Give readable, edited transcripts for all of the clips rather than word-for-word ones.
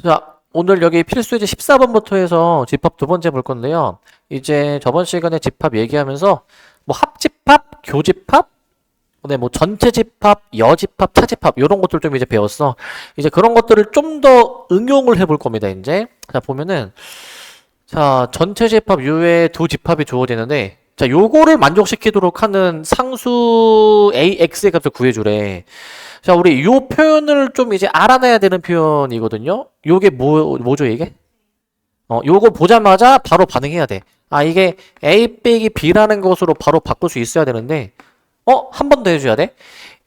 자, 오늘 여기 필수예제 14번부터 해서 집합 두 번째 볼 건데요. 이제 저번 시간에 집합 얘기하면서 뭐 합집합, 교집합, 네, 뭐 전체 집합, 여집합, 차집합 이런 것들 좀 이제 배웠어. 이제 그런 것들을 좀 더 응용을 해볼 겁니다. 이제 자 보면은 자 전체 집합 이외에 두 집합이 주어지는데 자 요거를 만족시키도록 하는 상수 AX의 값을 구해주래. 자, 우리 요 표현을 좀 이제 알아내야 되는 표현이거든요. 요게 뭐죠, 이게? 요거 보자마자 바로 반응해야 돼. 아, 이게 A 빼기 B라는 것으로 바로 바꿀 수 있어야 되는데, 한 번 더 해줘야 돼.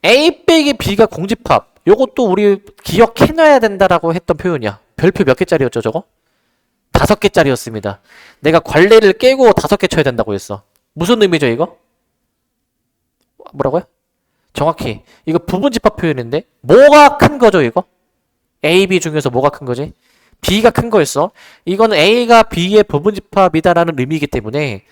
A 빼기 B가 공집합. 요것도 우리 기억해놔야 된다라고 했던 표현이야. 별표 몇 개짜리였죠, 저거? 5개짜리였습니다. 내가 관례를 깨고 5개 쳐야 된다고 했어. 무슨 의미죠, 이거? 뭐라고요? 정확히 이거 부분집합 표현인데 뭐가 큰 거죠 이거? A, B 중에서 뭐가 큰 거지? B가 큰 거였어. 이거는 A가 B의 부분집합이다라는 의미이기 때문에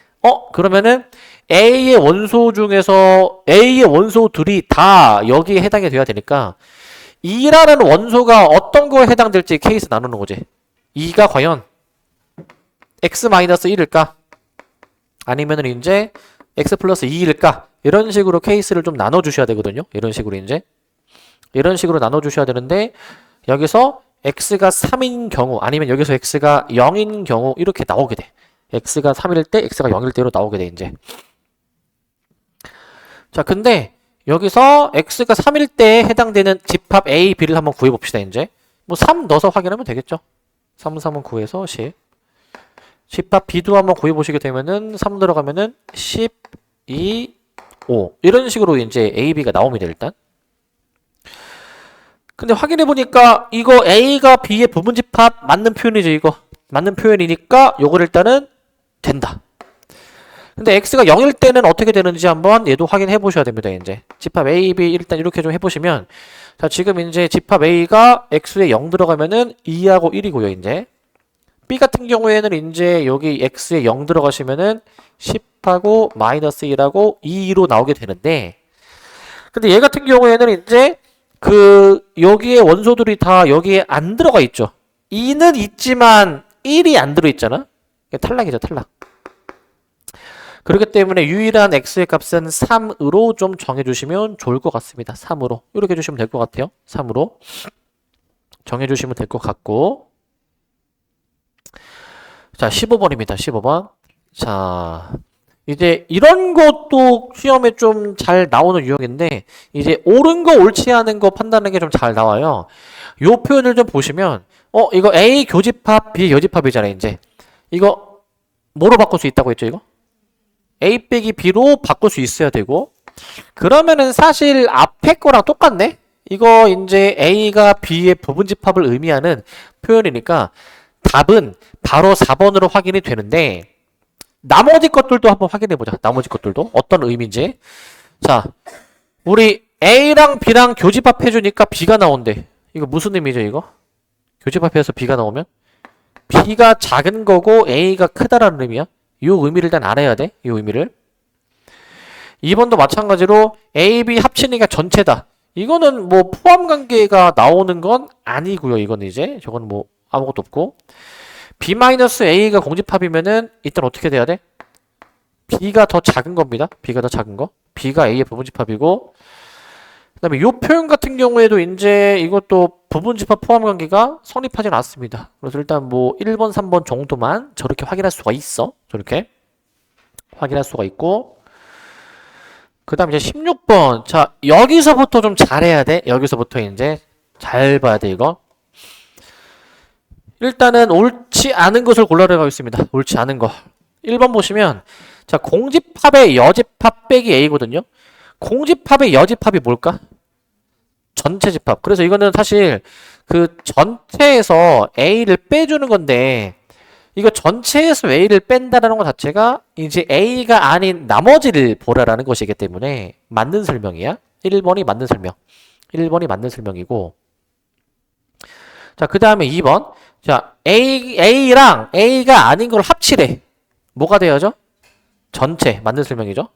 그러면은 A의 원소 중에서 A의 원소들이 다 여기에 해당이 돼야 되니까 2라는 원소가 어떤 거에 해당될지 케이스 나누는 거지. 2가 과연 X-1일까? 아니면은 이제 X 플러스 2일까? 이런 식으로 케이스를 좀 나눠주셔야 되거든요. 이런 식으로 이제. 이런 식으로 나눠주셔야 되는데, 여기서 x가 3인 경우, 아니면 여기서 x가 0인 경우, 이렇게 나오게 돼. x가 3일 때, x가 0일 때로 나오게 돼, 이제. 자, 근데, 여기서 x가 3일 때에 해당되는 집합 a, b를 한번 구해봅시다, 이제. 뭐, 3 넣어서 확인하면 되겠죠. 3, 3은 9에서 10. 집합 b도 한번 구해보시게 되면은, 3 들어가면은 12, 5 이런 식으로 이제 A, B가 나옵니다 일단. 근데 확인해 보니까 이거 A가 B의 부분집합 맞는 표현이죠 이거. 맞는 표현이니까 요걸 일단은 된다. 근데 X가 0일 때는 어떻게 되는지 한번 얘도 확인해 보셔야 됩니다 이제. 집합 A, B 일단 이렇게 좀 해보시면 자 지금 이제 집합 A가 X에 0 들어가면은 2하고 1이고요 이제. B 같은 경우에는 이제 여기 X에 0 들어가시면은 10하고 마이너스 1하고 2로 나오게 되는데 근데 얘 같은 경우에는 이제 여기에 원소들이 다 여기에 안 들어가 있죠. 2는 있지만 1이 안 들어있잖아. 탈락이죠 탈락. 그렇기 때문에 유일한 X의 값은 3으로 좀 정해주시면 좋을 것 같습니다. 3으로 이렇게 해주시면 될 것 같아요. 3으로 정해주시면 될 것 같고 자 15번입니다. 15번 자 이제 이런 것도 시험에 좀 잘 나오는 유형인데 이제 옳은 거 옳지 않은 거 판단하는 게 좀 잘 나와요. 요 표현을 좀 보시면 이거 A 교집합 B 여집합이잖아요. 이제 이거 뭐로 바꿀 수 있다고 했죠 이거? A 빼기 B로 바꿀 수 있어야 되고 그러면은 사실 앞에 거랑 똑같네? 이거 이제 A가 B의 부분집합을 의미하는 표현이니까 답은 바로 4번으로 확인이 되는데 나머지 것들도 한번 확인해보자. 나머지 것들도 어떤 의미인지. 자, 우리 A랑 B랑 교집합 해주니까 B가 나온대. 이거 무슨 의미죠 이거? 교집합해서 B가 나오면 B가 작은 거고 A가 크다라는 의미야. 이 의미를 일단 알아야 돼. 이 의미를. 2번도 마찬가지로 A, B 합치니까 전체다. 이거는 뭐 포함관계가 나오는 건 아니고요. 이건 이제 저건 뭐 아무것도 없고 B-A가 공집합이면은 일단 어떻게 돼야 돼? B가 더 작은 겁니다. B가 더 작은 거. B가 A의 부분집합이고 그 다음에 이 표현 같은 경우에도 이제 이것도 부분집합 포함관계가 성립하지는 않습니다. 그래서 일단 뭐 1번, 3번 정도만 저렇게 확인할 수가 있어. 저렇게 확인할 수가 있고 그 다음에 이제 16번 자 여기서부터 좀 잘해야 돼. 여기서부터 이제 잘 봐야 돼 이거. 일단은 옳지 않은 것을 골라내고 있습니다. 옳지 않은 거. 1번 보시면 자 공집합의 여집합 빼기 A거든요. 공집합의 여집합이 뭘까? 전체 집합. 그래서 이거는 사실 그 전체에서 A를 빼주는 건데 이거 전체에서 A를 뺀다라는 것 자체가 이제 A가 아닌 나머지를 보라라는 것이기 때문에 맞는 설명이야. 1번이 맞는 설명. 1번이 맞는 설명이고 자 그 다음에 2번 자, A랑 A가 아닌 걸 합치래. 뭐가 돼야죠? 전체. 맞는 설명이죠.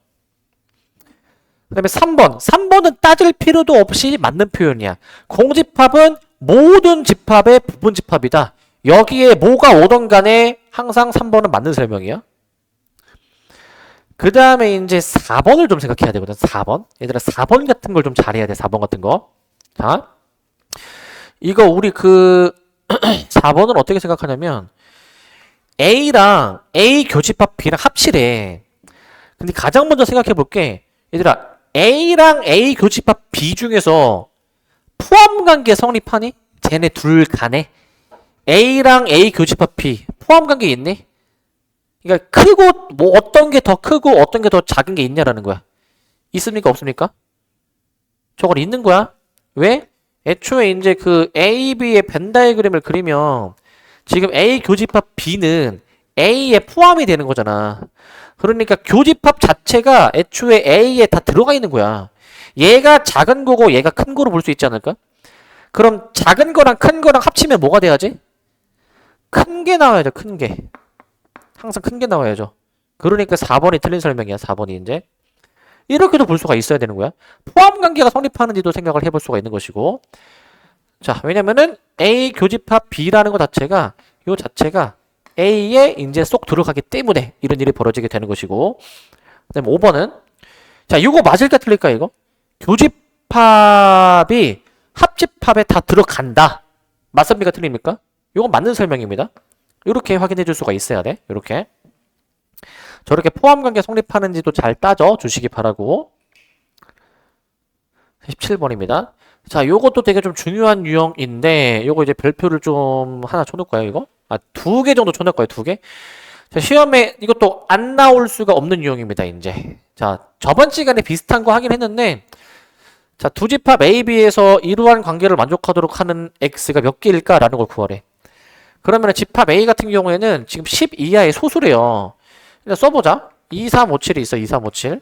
그 다음에 3번. 3번은 따질 필요도 없이 맞는 표현이야. 공집합은 모든 집합의 부분 집합이다. 여기에 뭐가 오던 간에 항상 3번은 맞는 설명이야. 그 다음에 이제 4번을 좀 생각해야 되거든. 4번. 얘들아 4번 같은 걸 좀 잘해야 돼. 4번 같은 거. 자, 이거 우리 4번은 어떻게 생각하냐면 A랑 A 교집합 B랑 합치래. 근데 가장 먼저 생각해 볼게. 얘들아 A랑 A 교집합 B 중에서 포함관계 성립하니? 쟤네 둘 간에 A랑 A 교집합 B 포함관계 있니? 그러니까 크고 뭐 어떤 게 더 크고 어떤 게 더 작은 게 있냐라는 거야. 있습니까? 없습니까? 저건 있는 거야. 왜? 애초에 이제 A, B의 벤 다이그램을 그리면 지금 A 교집합 B는 A에 포함이 되는 거잖아. 그러니까 교집합 자체가 애초에 A에 다 들어가 있는 거야. 얘가 작은 거고 얘가 큰 거로 볼 수 있지 않을까? 그럼 작은 거랑 큰 거랑 합치면 뭐가 돼야지? 큰 게 나와야죠. 큰 게. 항상 큰 게 나와야죠. 그러니까 4번이 틀린 설명이야. 4번이 이제. 이렇게도 볼 수가 있어야 되는 거야. 포함관계가 성립하는지도 생각을 해볼 수가 있는 것이고. 자, 왜냐면은 A 교집합 B라는 것 자체가 요 자체가 A에 이제 쏙 들어가기 때문에 이런 일이 벌어지게 되는 것이고. 그다음에 5번은 자, 이거 맞을까 틀릴까 이거? 교집합이 합집합에 다 들어간다. 맞습니까? 틀립니까? 이건 맞는 설명입니다. 이렇게 확인해 줄 수가 있어야 돼. 이렇게. 저렇게 포함관계 성립하는지도 잘 따져 주시기 바라고. 17번입니다. 자, 요것도 되게 좀 중요한 유형인데 요거 이제 별표를 좀 하나 쳐놓을 거예요, 이거. 두 개 정도 쳐놓을 거예요, 두 개. 자, 시험에 이것도 안 나올 수가 없는 유형입니다, 이제. 자, 저번 시간에 비슷한 거 하긴 했는데 자, 두 집합 A, B에서 이러한 관계를 만족하도록 하는 X가 몇 개일까라는 걸 구하래. 그러면 집합 A 같은 경우에는 지금 10 이하의 소수래요. 일단 써보자. 2, 3, 5, 7이 있어. 2, 3, 5, 7.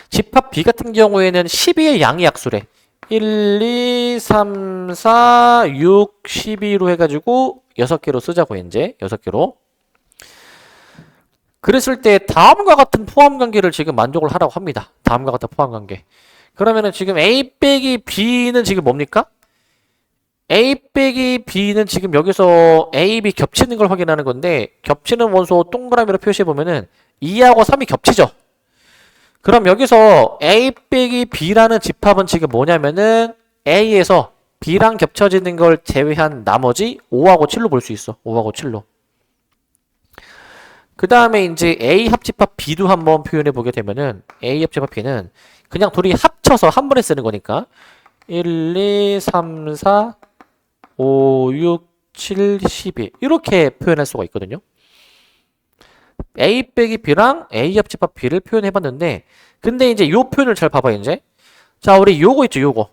집합 B 같은 경우에는 12의 양의 약수래. 1, 2, 3, 4, 6, 12로 해가지고 6개로 쓰자고 이제. 6개로. 그랬을 때 다음과 같은 포함관계를 지금 만족을 하라고 합니다. 다음과 같은 포함관계. 그러면은 지금 A 빼기 B는 지금 뭡니까? A 빼기 B는 지금 여기서 A, B 겹치는 걸 확인하는 건데 겹치는 원소 동그라미로 표시해보면은 2하고 3이 겹치죠. 그럼 여기서 A 빼기 B라는 집합은 지금 뭐냐면은 A에서 B랑 겹쳐지는 걸 제외한 나머지 5하고 7로 볼 수 있어. 5하고 7로. 그 다음에 이제 A 합집합 B도 한번 표현해 보게 되면은 A 합집합 B는 그냥 둘이 합쳐서 한 번에 쓰는 거니까 1, 2, 3, 4, 5, 6, 7, 12 이렇게 표현할 수가 있거든요. A 빼기 B랑 A 합집합 B를 표현해 봤는데 근데 이제 요 표현을 잘 봐봐 이제. 자, 우리 요거 있죠, 요거.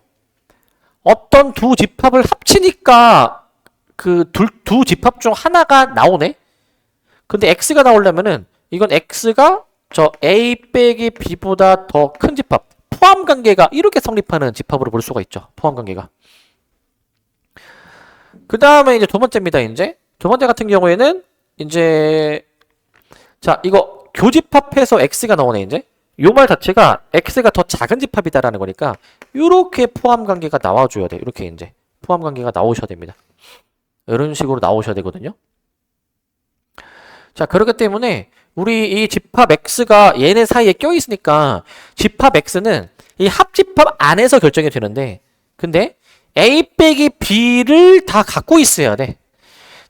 어떤 두 집합을 합치니까 두 집합 중 하나가 나오네. 근데 X가 나오려면은 이건 X가 저 A 빼기 B보다 더 큰 집합 포함관계가 이렇게 성립하는 집합으로 볼 수가 있죠. 포함관계가. 그 다음에 이제 두 번째입니다. 이제 두 번째 같은 경우에는 이제 자, 이거 교집합해서 X가 나오네. 이제 요 말 자체가 X가 더 작은 집합이다라는 거니까 이렇게 포함관계가 나와줘야 돼. 이렇게 이제 포함관계가 나오셔야 됩니다. 이런 식으로 나오셔야 되거든요. 자, 그렇기 때문에 우리 이 집합 X가 얘네 사이에 껴있으니까 집합 X는 이 합집합 안에서 결정이 되는데 근데 A 빼기 B를 다 갖고 있어야 돼.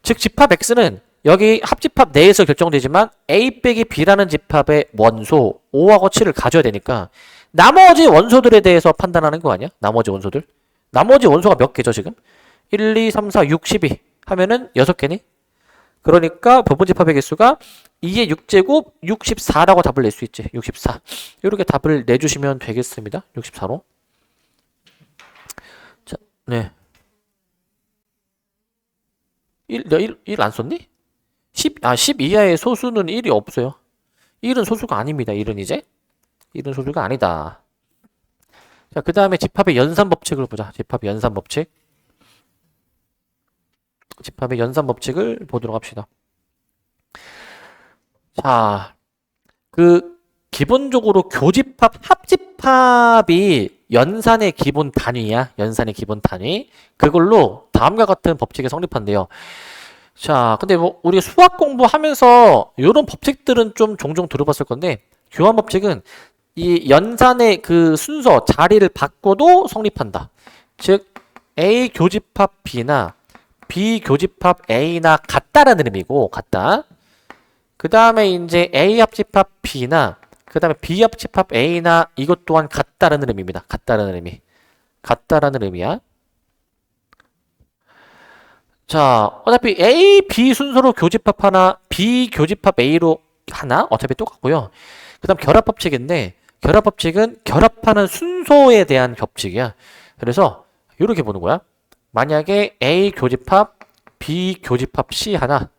즉 집합 X는 여기 합집합 내에서 결정되지만 A 빼기 B라는 집합의 원소 5하고 7을 가져야 되니까 나머지 원소들에 대해서 판단하는 거 아니야? 나머지 원소들. 나머지 원소가 몇 개죠 지금? 1, 2, 3, 4, 6, 12 하면은 6개니? 그러니까 부분 집합의 개수가 2의 6제곱 64라고 답을 낼 수 있지. 64. 이렇게 답을 내주시면 되겠습니다. 64로. 자, 네. 1 안 썼니? 10 이하의 소수는 1이 없어요. 1은 소수가 아닙니다. 1은 이제. 1은 소수가 아니다. 자, 그 다음에 집합의 연산 법칙을 보자. 집합의 연산 법칙. 집합의 연산 법칙을 보도록 합시다. 자, 기본적으로 교집합, 합집합이 연산의 기본 단위야. 연산의 기본 단위. 그걸로 다음과 같은 법칙이 성립한대요. 자, 근데 뭐 우리 수학 공부하면서 이런 법칙들은 좀 종종 들어봤을 건데 교환 법칙은 이 연산의 그 순서 자리를 바꿔도 성립한다. 즉 A 교집합 B나 B 교집합 A나 같다라는 의미고 같다. 그 다음에 이제 A 합집합 B나 그 다음에 B 합집합 A나 이것 또한 같다라는 의미입니다. 같다라는 의미. 같다라는 의미야. 자, 어차피 A, B 순서로 교집합 하나, B 교집합 A로 하나 어차피 똑같고요. 그 다음 결합법칙인데 결합법칙은 결합하는 순서에 대한 법칙이야. 그래서 이렇게 보는 거야. 만약에 A 교집합, B 교집합 C 하나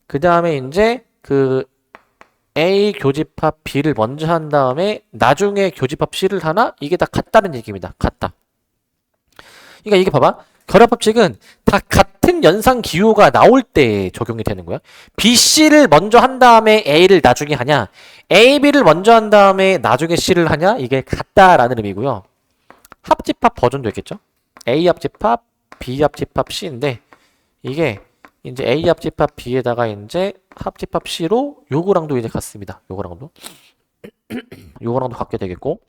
그 다음에 이제 그 A 교집합 B를 먼저 한 다음에 나중에 교집합 C를 하나 이게 다 같다는 얘기입니다. 같다. 그러니까 이게 봐봐. 결합법칙은 다 같은 연산 기호가 나올 때 적용이 되는 거야. BC를 먼저 한 다음에 A를 나중에 하냐 AB를 먼저 한 다음에 나중에 C를 하냐 이게 같다라는 의미고요. 합집합 버전도 있겠죠. A 합집합 B 합집합 C인데 이게 이제 A 합집합 B에다가 이제 합집합 C로 요거랑도 이제 같습니다. 요거랑도 요거랑도 같게 되겠고.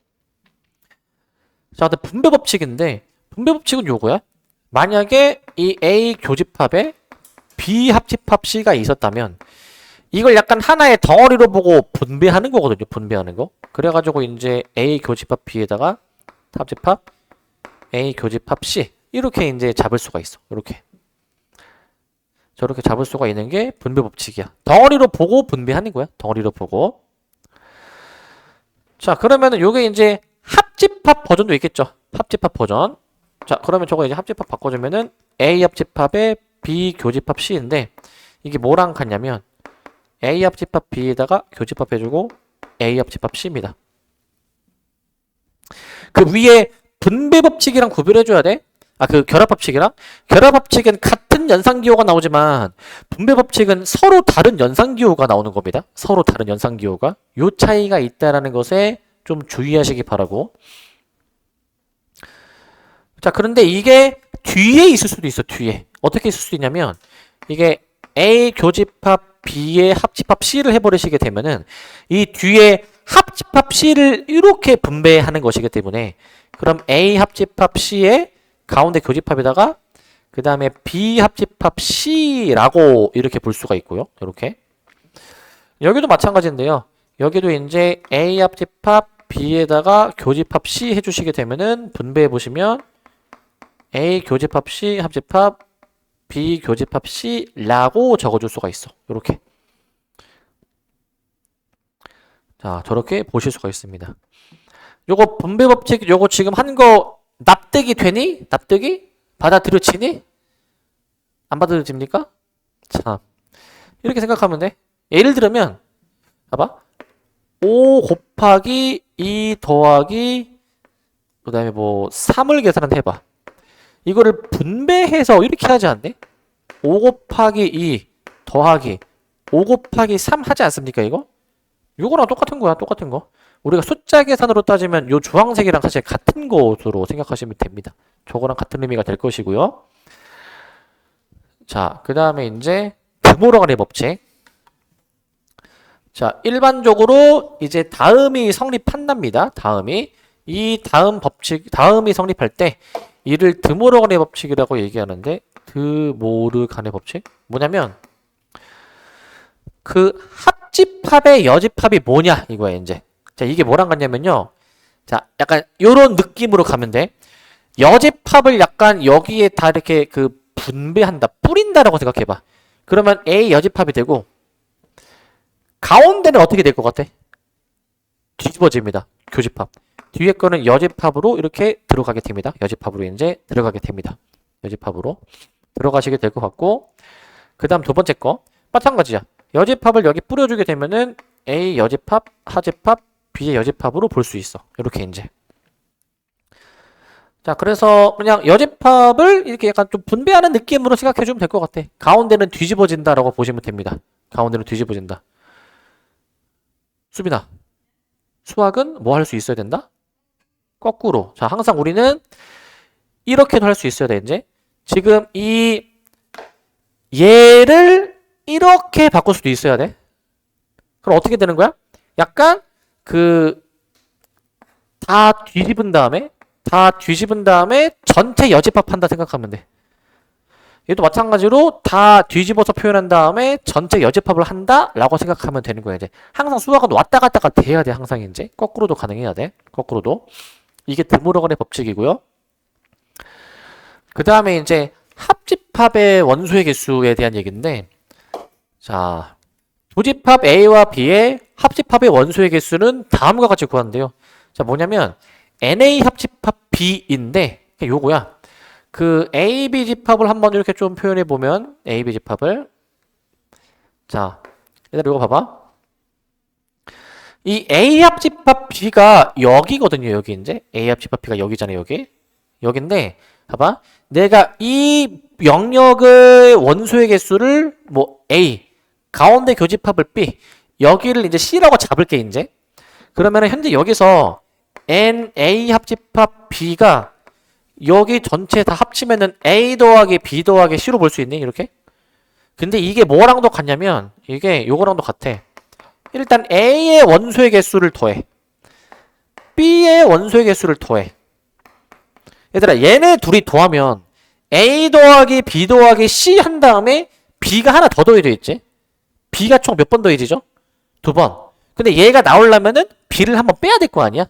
자, 근데 분배 법칙인데 분배 법칙은 요거야. 만약에 이 A 교집합에 B 합집합 C가 있었다면 이걸 약간 하나의 덩어리로 보고 분배하는 거거든요. 분배하는 거. 그래가지고 이제 A 교집합 B에다가 합집합 A 교집합 C 이렇게 이제 잡을 수가 있어. 이렇게 저렇게 잡을 수가 있는 게 분배 법칙이야. 덩어리로 보고 분배하는 거야. 덩어리로 보고. 자, 그러면은 요게 이제 합집합 버전도 있겠죠. 합집합 버전. 자, 그러면 저거 이제 합집합 바꿔주면은 A 합집합에 B 교집합 C인데 이게 뭐랑 같냐면 A 합집합 B에다가 교집합 해주고 A 합집합 C입니다. 그 위에 분배 법칙이랑 구별해줘야 돼. 아, 그 결합 법칙이랑? 결합 법칙은 같은 연산 기호가 나오지만 분배 법칙은 서로 다른 연산 기호가 나오는 겁니다. 서로 다른 연산 기호가. 요 차이가 있다라는 것에 좀 주의하시기 바라고. 자, 그런데 이게 뒤에 있을 수도 있어, 뒤에. 어떻게 있을 수 있냐면, 이게 A 교집합 B의 합집합 C를 해버리시게 되면은, 이 뒤에 합집합 C를 이렇게 분배하는 것이기 때문에, 그럼 A 합집합 C의 가운데 교집합에다가, 그 다음에 B 합집합 C라고 이렇게 볼 수가 있고요. 이렇게. 여기도 마찬가지인데요. 여기도 이제 A 합집합 B에다가 교집합 C 해주시게 되면은, 분배해보시면, A 교집합 C 합집합 B 교집합 C라고 적어줄 수가 있어. 이렇게. 자, 저렇게 보실 수가 있습니다. 요거 분배 법칙 요거 지금 한 거 납득이 되니? 납득이? 받아들여지니? 안 받아들여집니까? 참. 이렇게 생각하면 돼. 예를 들면 봐봐. 5 곱하기 2 더하기 그 다음에 뭐 3을 계산을 해봐. 이거를 분배해서 이렇게 하지 않네? 5 곱하기 2 더하기 5 곱하기 3 하지 않습니까, 이거? 이거랑 똑같은 거야, 똑같은 거. 우리가 숫자 계산으로 따지면 요 주황색이랑 사실 같은 것으로 생각하시면 됩니다. 저거랑 같은 의미가 될 것이고요. 자, 그 다음에 이제 드모러간의 법칙. 자, 일반적으로 이제 다음이 성립한답니다. 다음이. 이 다음 법칙, 다음이 성립할 때 이를 드모르간의 법칙이라고 얘기하는데 드모르간의 법칙? 뭐냐면 그 합집합의 여집합이 뭐냐 이거야 이제. 자, 이게 뭐랑 같냐면요. 자, 약간 요런 느낌으로 가면 돼. 여집합을 약간 여기에 다 이렇게 그 분배한다, 뿌린다라고 생각해봐. 그러면 A 여집합이 되고 가운데는 어떻게 될 것 같아? 뒤집어집니다. 교집합. 뒤에 거는 여집합으로 이렇게 들어가게 됩니다. 여집합으로 이제 들어가게 됩니다. 여집합으로 들어가시게 될 것 같고, 그 다음 두 번째 거 마찬가지야. 여집합을 여기 뿌려주게 되면은 A 여집합, 하집합, B의 여집합으로 볼 수 있어. 이렇게 이제. 자, 그래서 그냥 여집합을 이렇게 약간 좀 분배하는 느낌으로 생각해주면 될 것 같아. 가운데는 뒤집어진다라고 보시면 됩니다. 가운데는 뒤집어진다. 수빈아, 수학은 뭐 할 수 있어야 된다? 거꾸로. 자, 항상 우리는 이렇게도 할 수 있어야 돼, 이제. 지금 이 얘를 이렇게 바꿀 수도 있어야 돼. 그럼 어떻게 되는 거야? 약간 다 뒤집은 다음에 전체 여집합한다 생각하면 돼. 얘도 마찬가지로 다 뒤집어서 표현한 다음에 전체 여집합을 한다라고 생각하면 되는 거야, 이제. 항상 수학은 왔다 갔다가 돼야 돼, 항상 이제. 거꾸로도 가능해야 돼. 거꾸로도. 이게 드모르간의 법칙이고요. 그 다음에 이제 합집합의 원소의 개수에 대한 얘기인데, 자, 조집합 A와 B의 합집합의 원소의 개수는 다음과 같이 구한대요. 자, 뭐냐면 NA 합집합 B인데 요거야. 그 AB 집합을 한번 이렇게 좀 표현해 보면 AB 집합을, 자, 얘들아 이거 봐봐. 이 A 합집합 B가 여기거든요. 여기 이제 A 합집합 B가 여기잖아요. 여기인데 봐봐. 내가 이 영역의 원소의 개수를 뭐 A, 가운데 교집합을 B, 여기를 이제 C라고 잡을게 이제. 그러면은 현재 여기서 NA 합집합 B가 여기 전체 다 합치면은 A 더하기 B 더하기 C로 볼 수 있니? 이렇게? 근데 이게 뭐랑도 같냐면 이게 요거랑도 같아. 일단 A의 원소의 개수를 더해. B의 원소의 개수를 더해. 얘들아, 얘네 둘이 더하면 A 더하기 B 더하기 C 한 다음에 B가 하나 더 더해져 있지? B가 총 몇 번 더해지죠? 2번. 근데 얘가 나오려면은 B를 한번 빼야 될 거 아니야?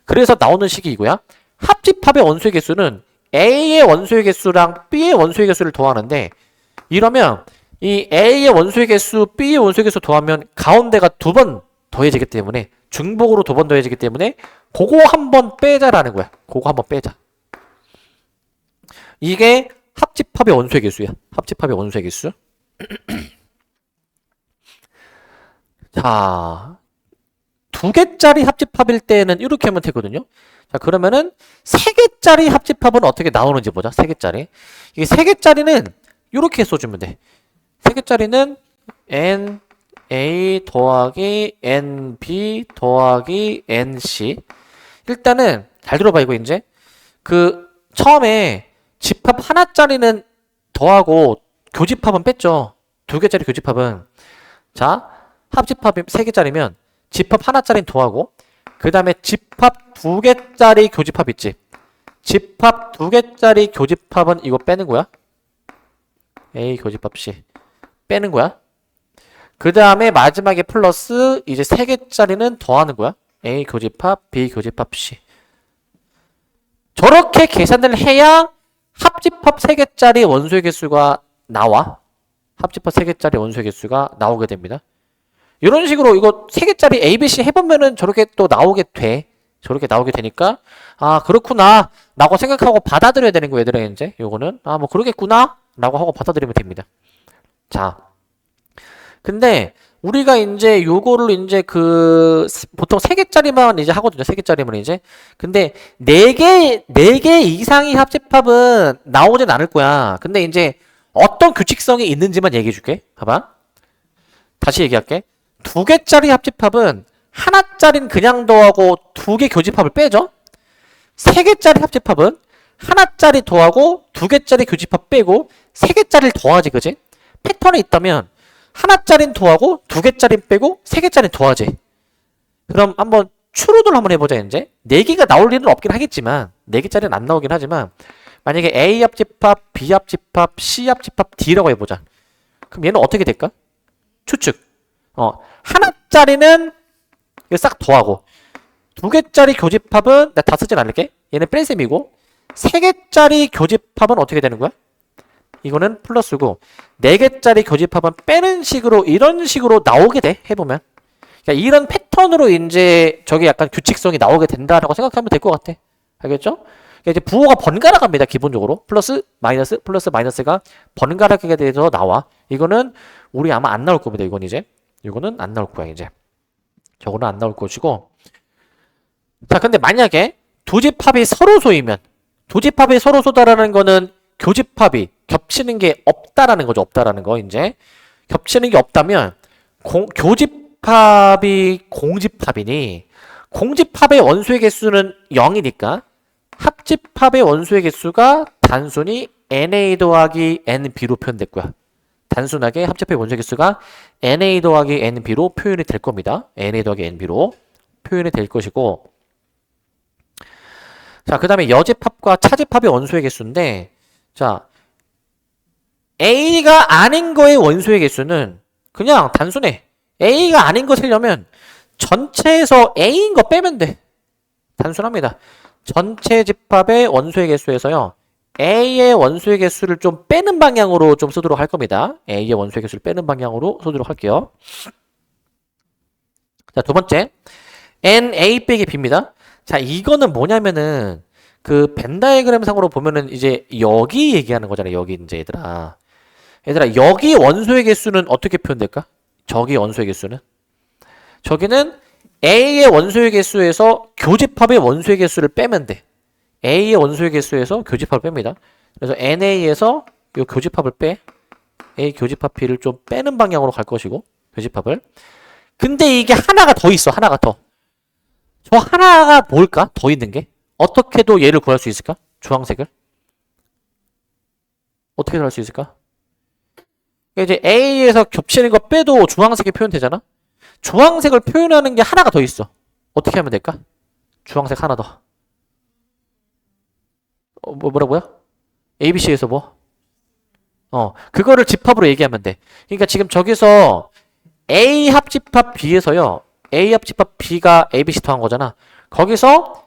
그래서 나오는 식이 이거야. 합집합의 원소의 개수는 A의 원소의 개수랑 B의 원소의 개수를 더하는데, 이러면 이 A의 원소의 개수, B의 원소의 개수 더하면 가운데가 2번 더해지기 때문에, 중복으로 2번 더해지기 때문에 그거 한번 빼자라는 거야. 그거 한번 빼자. 이게 합집합의 원소의 개수야. 합집합의 원소의 개수. 자, 2개짜리 합집합일 때는 이렇게 하면 되거든요. 자, 그러면은 3개짜리 합집합은 어떻게 나오는지 보자. 3개짜리. 이게 3개짜리는 이렇게 써주면 돼. 3개짜리는 NA 더하기 NB 더하기 NC. 일단은 잘 들어봐, 이거 이제. 처음에 집합 하나짜리는 더하고 교집합은 뺐죠. 2개짜리 교집합은. 자, 합집합이 3개짜리면 집합 하나짜리는 더하고, 그 다음에 집합 2개짜리 교집합 있지. 집합 2개짜리 교집합은 이거 빼는 거야. A 교집합 C 빼는 거야. 그 다음에 마지막에 플러스 이제 3개짜리는 더하는 거야. A 교집합 B 교집합 C. 저렇게 계산을 해야 합집합 3개짜리 원소의 개수가 나와. 합집합 3개짜리 원소의 개수가 나오게 됩니다. 이런 식으로 이거 3개짜리 ABC 해보면은 저렇게 또 나오게 돼. 저렇게 나오게 되니까, 아, 그렇구나 라고 생각하고 받아들여야 되는 거예요, 얘들아. 이제 요거는 아, 뭐 그러겠구나 라고 하고 받아들이면 됩니다. 자, 근데 우리가 이제 요거를 이제 보통 3개짜리만 이제 하거든요. 3개짜리만 이제. 근데 4개 이상의 합집합은 나오진 않을 거야. 근데 이제 어떤 규칙성이 있는지만 얘기해 줄게. 봐봐. 다시 얘기할게. 2개짜리 합집합은 하나짜리는 그냥 더하고 2개 교집합을 빼죠. 3개짜리 합집합은 하나짜리 더하고 2개짜리 교집합 빼고 3개짜리를 더하지, 그지? 패턴이 있다면 하나짜리는 더하고 2개짜리는 빼고 3개짜리는 더하지. 그럼 한번 추론을 한번 해보자. 이제 4개가 나올 일은 없긴 하겠지만, 4개짜리는 안 나오긴 하지만, 만약에 A 합집합, B 합집합, C 합집합, D라고 해보자. 그럼 얘는 어떻게 될까? 추측. 하나짜리는 이거 싹 더하고, 2개짜리 교집합은 나 다 쓰진 않을게. 얘는 뺄셈이고, 3개짜리 교집합은 어떻게 되는 거야? 이거는 플러스고, 4개짜리 교집합은 빼는 식으로, 이런 식으로 나오게 돼. 해보면. 그러니까 이런 패턴으로 이제 저게 약간 규칙성이 나오게 된다라고 생각하면 될 것 같아. 알겠죠? 그러니까 이제 부호가 번갈아 갑니다. 기본적으로. 플러스, 마이너스가 번갈아가게 돼서 나와. 이거는 우리 아마 안 나올 겁니다. 이건 이제. 이거는 안 나올 거야, 이제. 저거는 안 나올 것이고. 자, 근데 만약에 두집합이 서로소이면, 두집합이 서로소다라는 거는 교집합이 겹치는 게 없다라는 거죠. 없다라는 거, 이제. 겹치는 게 없다면, 교집합이 공집합이니, 공집합의 원소의 개수는 0이니까 합집합의 원소의 개수가 단순히 NA 더하기 NB로 표현됐고요. 단순하게 합집합의 원소의 개수가 NA 더하기 NB로 표현이 될 겁니다. NA 더하기 NB로 표현이 될 것이고, 자, 그 다음에 여집합과 차집합의 원소의 개수인데, 자, A가 아닌 거의 원소의 개수는 그냥 단순해. A가 아닌 거 세려면 전체에서 A인 거 빼면 돼. 단순합니다. 전체 집합의 원소의 개수에서요, A의 원소의 개수를 좀 빼는 방향으로 좀 쓰도록 할 겁니다. A의 원소의 개수를 빼는 방향으로 쓰도록 할게요. 자, 두 번째. NA 빼기 B입니다. 자, 이거는 뭐냐면은, 그, 벤 다이그램 상으로 보면은 이제 여기 얘기하는 거잖아요. 여기 이제 얘들아. 얘들아, 여기 원소의 개수는 어떻게 표현될까? 저기 원소의 개수는? 저기는 A의 원소의 개수에서 교집합의 원소의 개수를 빼면 돼. A의 원소의 개수에서 교집합을 뺍니다. 그래서 NA에서 요 교집합을 빼. A 교집합 B를 좀 빼는 방향으로 갈 것이고, 교집합을. 근데 이게 하나가 더 있어. 하나가 더. 저 하나가 뭘까? 더 있는 게? 어떻게도 얘를 구할 수 있을까? 주황색을. 어떻게 할 수 있을까? 이제 A에서 겹치는 거 빼도 주황색이 표현되잖아? 주황색을 표현하는 게 하나가 더 있어. 어떻게 하면 될까? 주황색 하나 더. 뭐라고요? ABC에서 뭐? 그거를 집합으로 얘기하면 돼. 그러니까 지금 저기서 A 합집합 B에서요, A 합집합 B가 ABC 더한 거잖아. 거기서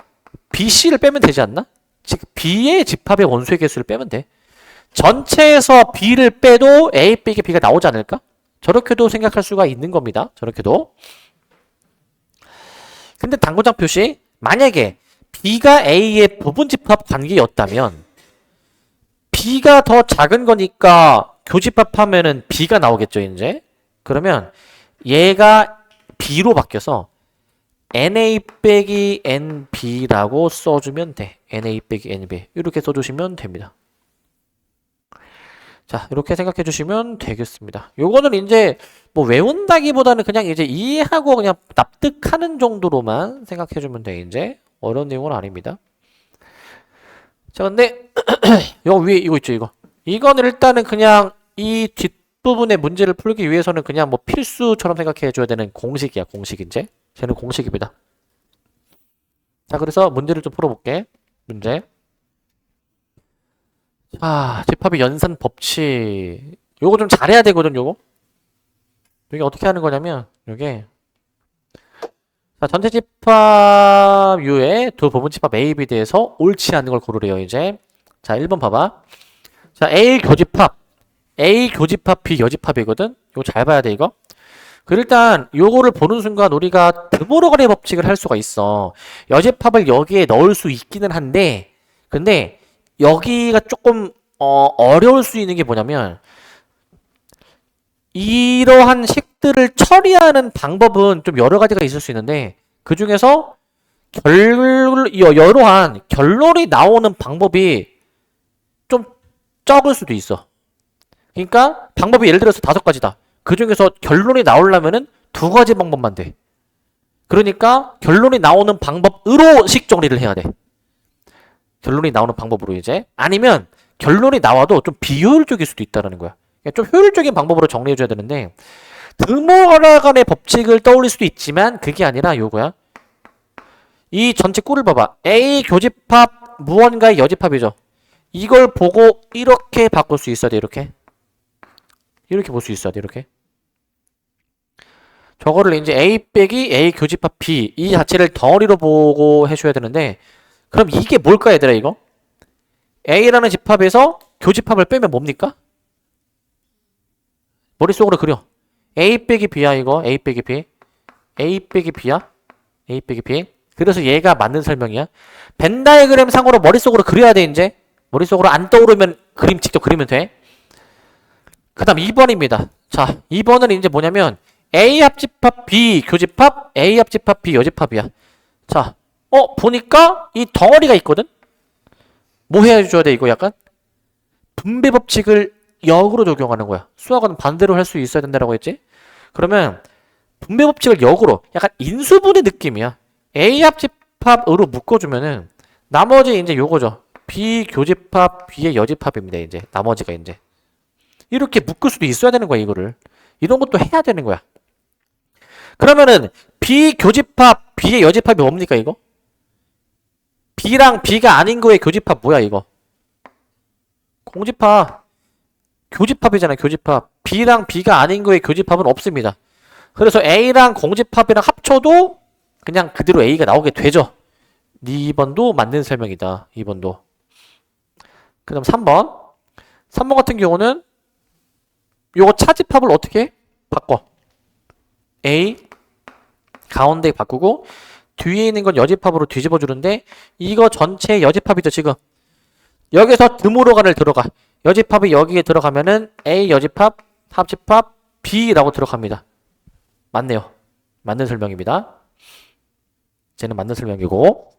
BC를 빼면 되지 않나? 즉 B의 집합의 원소의 개수를 빼면 돼. 전체에서 B를 빼도 A 빼기 B가 나오지 않을까? 저렇게도 생각할 수가 있는 겁니다. 저렇게도. 근데 당구장 표시, 만약에 B가 A의 부분집합 관계였다면 B가 더 작은 거니까 교집합하면은 B가 나오겠죠, 이제. 그러면 얘가 B로 바뀌어서 NA 빼기 NB라고 써주면 돼. NA 빼기 NB. 이렇게 써주시면 됩니다. 자, 이렇게 생각해 주시면 되겠습니다. 요거는 이제 뭐 외운다기보다는 그냥 이제 이해하고 그냥 납득하는 정도로만 생각해 주면 돼. 이제 어려운 내용은 아닙니다. 자, 근데 요 위에 이거 있죠, 이거. 이건 일단은 그냥 이 뒷부분의 문제를 풀기 위해서는 그냥 뭐 필수처럼 생각해 줘야 되는 공식이야, 공식 이제. 쟤는 공식입니다. 자, 그래서 문제를 좀 풀어볼게. 문제. 자, 집합의 연산 법칙. 요거 좀 잘해야 되거든, 요거. 이게 어떻게 하는 거냐면, 요게. 자, 전체 집합 U의 두 부분 집합 A, B 대해서 옳지 않은 걸 고르래요, 이제. 자, 1번 봐봐. 자, A 교집합. A 교집합 B 여집합이거든? 요거 잘 봐야 돼, 이거. 그 일단 요거를 보는 순간 우리가 드모르간의 법칙을 할 수가 있어. 여집합을 여기에 넣을 수 있기는 한데, 근데 여기가 조금 어려울 수 있는 게 뭐냐면, 이러한 식들을 처리하는 방법은 좀 여러 가지가 있을 수 있는데, 그 중에서 여러한 결론이 나오는 방법이 좀 적을 수도 있어. 그러니까 방법이 예를 들어서 5가지다. 그 중에서 결론이 나오려면은 2가지 방법만 돼. 그러니까 결론이 나오는 방법으로 식 정리를 해야 돼. 결론이 나오는 방법으로 이제. 아니면 결론이 나와도 좀 비효율적일 수도 있다는 거야. 그러니까 좀 효율적인 방법으로 정리해줘야 되는데, 드모르간의 법칙을 떠올릴 수도 있지만 그게 아니라 요거야. 이 전체 꼴을 봐봐. A 교집합 무언가의 여집합이죠. 이걸 보고 이렇게 바꿀 수 있어야 돼. 이렇게 볼 수 있어야 돼. 이렇게. 저거를 이제 A 빼기 A 교집합 B 이 자체를 덩어리로 보고 해줘야 되는데, 그럼 이게 뭘까 얘들아 이거? A라는 집합에서 교집합을 빼면 뭡니까? 머릿속으로 그려. A 빼기 B야 이거. A 빼기 B. A 빼기 B야. A 빼기 B. 그래서 얘가 맞는 설명이야. 벤 다이그램 상으로 머릿속으로 그려야 돼 이제. 머릿속으로 안 떠오르면 그림 직접 그리면 돼. 그 다음 2번입니다. 자, 2번은 이제 뭐냐면 A 합집합 B 교집합 A 합집합 B 여집합이야. 자, 보니까 이 덩어리가 있거든? 뭐 해줘야 돼 이거 약간? 분배 법칙을 역으로 적용하는 거야. 수학은 반대로 할 수 있어야 된다고 했지? 그러면 분배 법칙을 역으로 약간 인수분해 느낌이야. A 합집합으로 묶어주면은 나머지 이제 요거죠. B 교집합, B의 여집합입니다. 이제 나머지가 이제 이렇게 묶을 수도 있어야 되는 거야 이거를. 이런 것도 해야 되는 거야. 그러면은 B 교집합, B의 여집합이 뭡니까 이거? B랑 B가 아닌 거의 교집합 뭐야 이거? 공집합. 교집합이잖아 교집합. B랑 B가 아닌 거의 교집합은 없습니다. 그래서 A랑 공집합이랑 합쳐도 그냥 그대로 A가 나오게 되죠. 2번도 맞는 설명이다. 2번도. 그 다음 3번. 3번 같은 경우는 요거 차집합을 어떻게 바꿔? A 가운데 바꾸고 뒤에 있는 건 여집합으로 뒤집어 주는데 이거 전체 여집합이죠 지금. 여기서 드물어가를 들어가. 여집합이 여기에 들어가면은 A 여집합, 합집합, B라고 들어갑니다. 맞네요. 맞는 설명입니다. 쟤는 맞는 설명이고.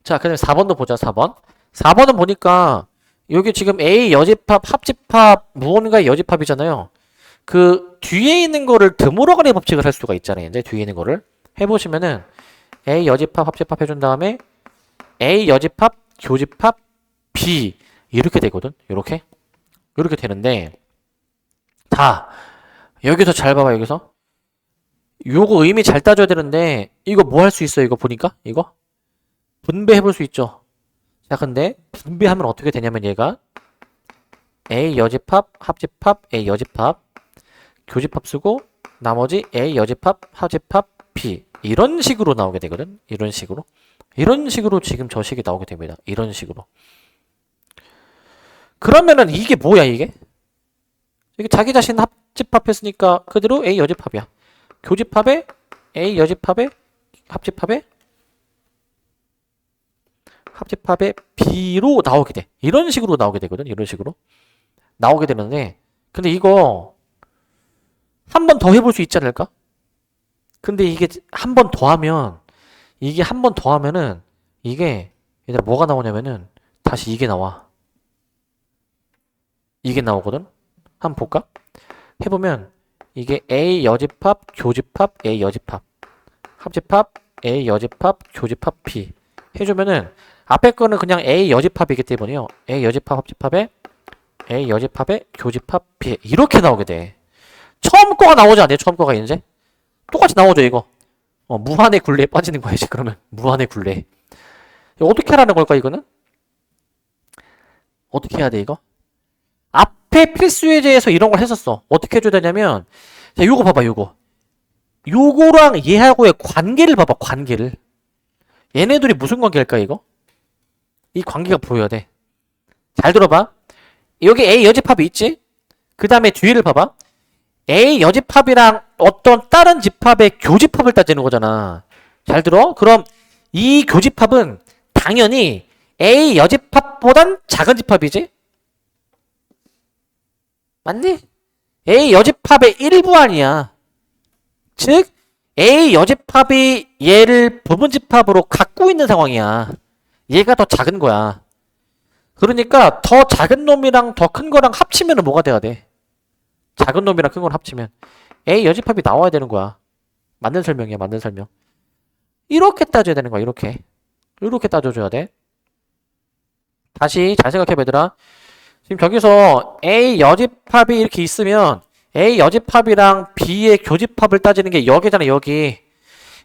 자, 그 다음에 4번도 보자, 4번. 4번은 보니까 여기 지금 A 여집합, 합집합, 무언가 여집합이잖아요. 그 뒤에 있는 거를 드물어가리 법칙을 할 수가 있잖아요. 이제 뒤에 있는 거를 해보시면은 A 여집합, 합집합 해준 다음에 A 여집합, 교집합, B 이렇게 되거든. 이렇게 되는데 자 여기서 잘 봐봐. 여기서 요거 의미 잘 따져야 되는데 이거 뭐 할 수 있어요? 이거 보니까 이거 분배해 볼 수 있죠. 자 근데 분배하면 어떻게 되냐면 얘가 A 여집합, 합집합, A 여집합, 교집합 쓰고 나머지 A 여집합, 합집합, B 이런 식으로 나오게 되거든. 이런 식으로 지금 저 식이 나오게 됩니다. 이런 식으로. 그러면은 이게 뭐야 이게? 이게 자기 자신 합집합했으니까 그대로 A 여집합이야. 교집합에 A 여집합에 합집합에 B로 나오게 돼. 이런 식으로 나오게 되거든. 이런 식으로 나오게 되는데 근데 이거 한 번 더 해볼 수 있지 않을까? 근데 이게 한 번 더 하면 이게 얘들아 뭐가 나오냐면은 다시 이게 나와. 이게 나오거든. 한번 볼까? 해보면 이게 A 여집합, 교집합, A 여집합, 합집합, A 여집합, 교집합, B 해주면은 앞에 거는 그냥 A 여집합이기 때문에요. A 여집합, 합집합에 A 여집합에 교집합, B 이렇게 나오게 돼. 처음 거가 나오지 않아요? 처음 거가 이제 똑같이 나오죠 이거. 무한의 굴레에 빠지는 거야지. 그러면 무한의 굴레. 어떻게 하라는 걸까 이거는? 어떻게 해야 돼 이거? 앞에 필수 예제에서 이런 걸 했었어. 어떻게 해줘야 되냐면 자 요거 봐봐 요거랑 얘하고의 관계를 봐봐. 관계를. 얘네들이 무슨 관계일까 이거? 이 관계가 보여야 돼. 잘 들어봐. 여기 A 여집합이 있지? 그 다음에 뒤를 봐봐. A 여집합이랑 어떤 다른 집합의 교집합을 따지는 거잖아. 잘 들어? 그럼 이 교집합은 당연히 A 여집합보단 작은 집합이지? 맞니? A 여집합의 일부 아니야. 즉 A 여집합이 얘를 부분집합으로 갖고 있는 상황이야. 얘가 더 작은 거야. 그러니까 더 작은 놈이랑 더 큰 거랑 합치면 뭐가 돼야 돼? 작은 놈이랑 큰 걸 합치면 A 여집합이 나와야 되는 거야. 맞는 설명이야. 맞는 설명. 이렇게 따져야 되는 거야. 이렇게 따져줘야 돼. 다시 잘 생각해봐 얘들아. 지금 저기서 A 여집합이 이렇게 있으면 A 여집합이랑 B의 교집합을 따지는 게 여기잖아. 여기.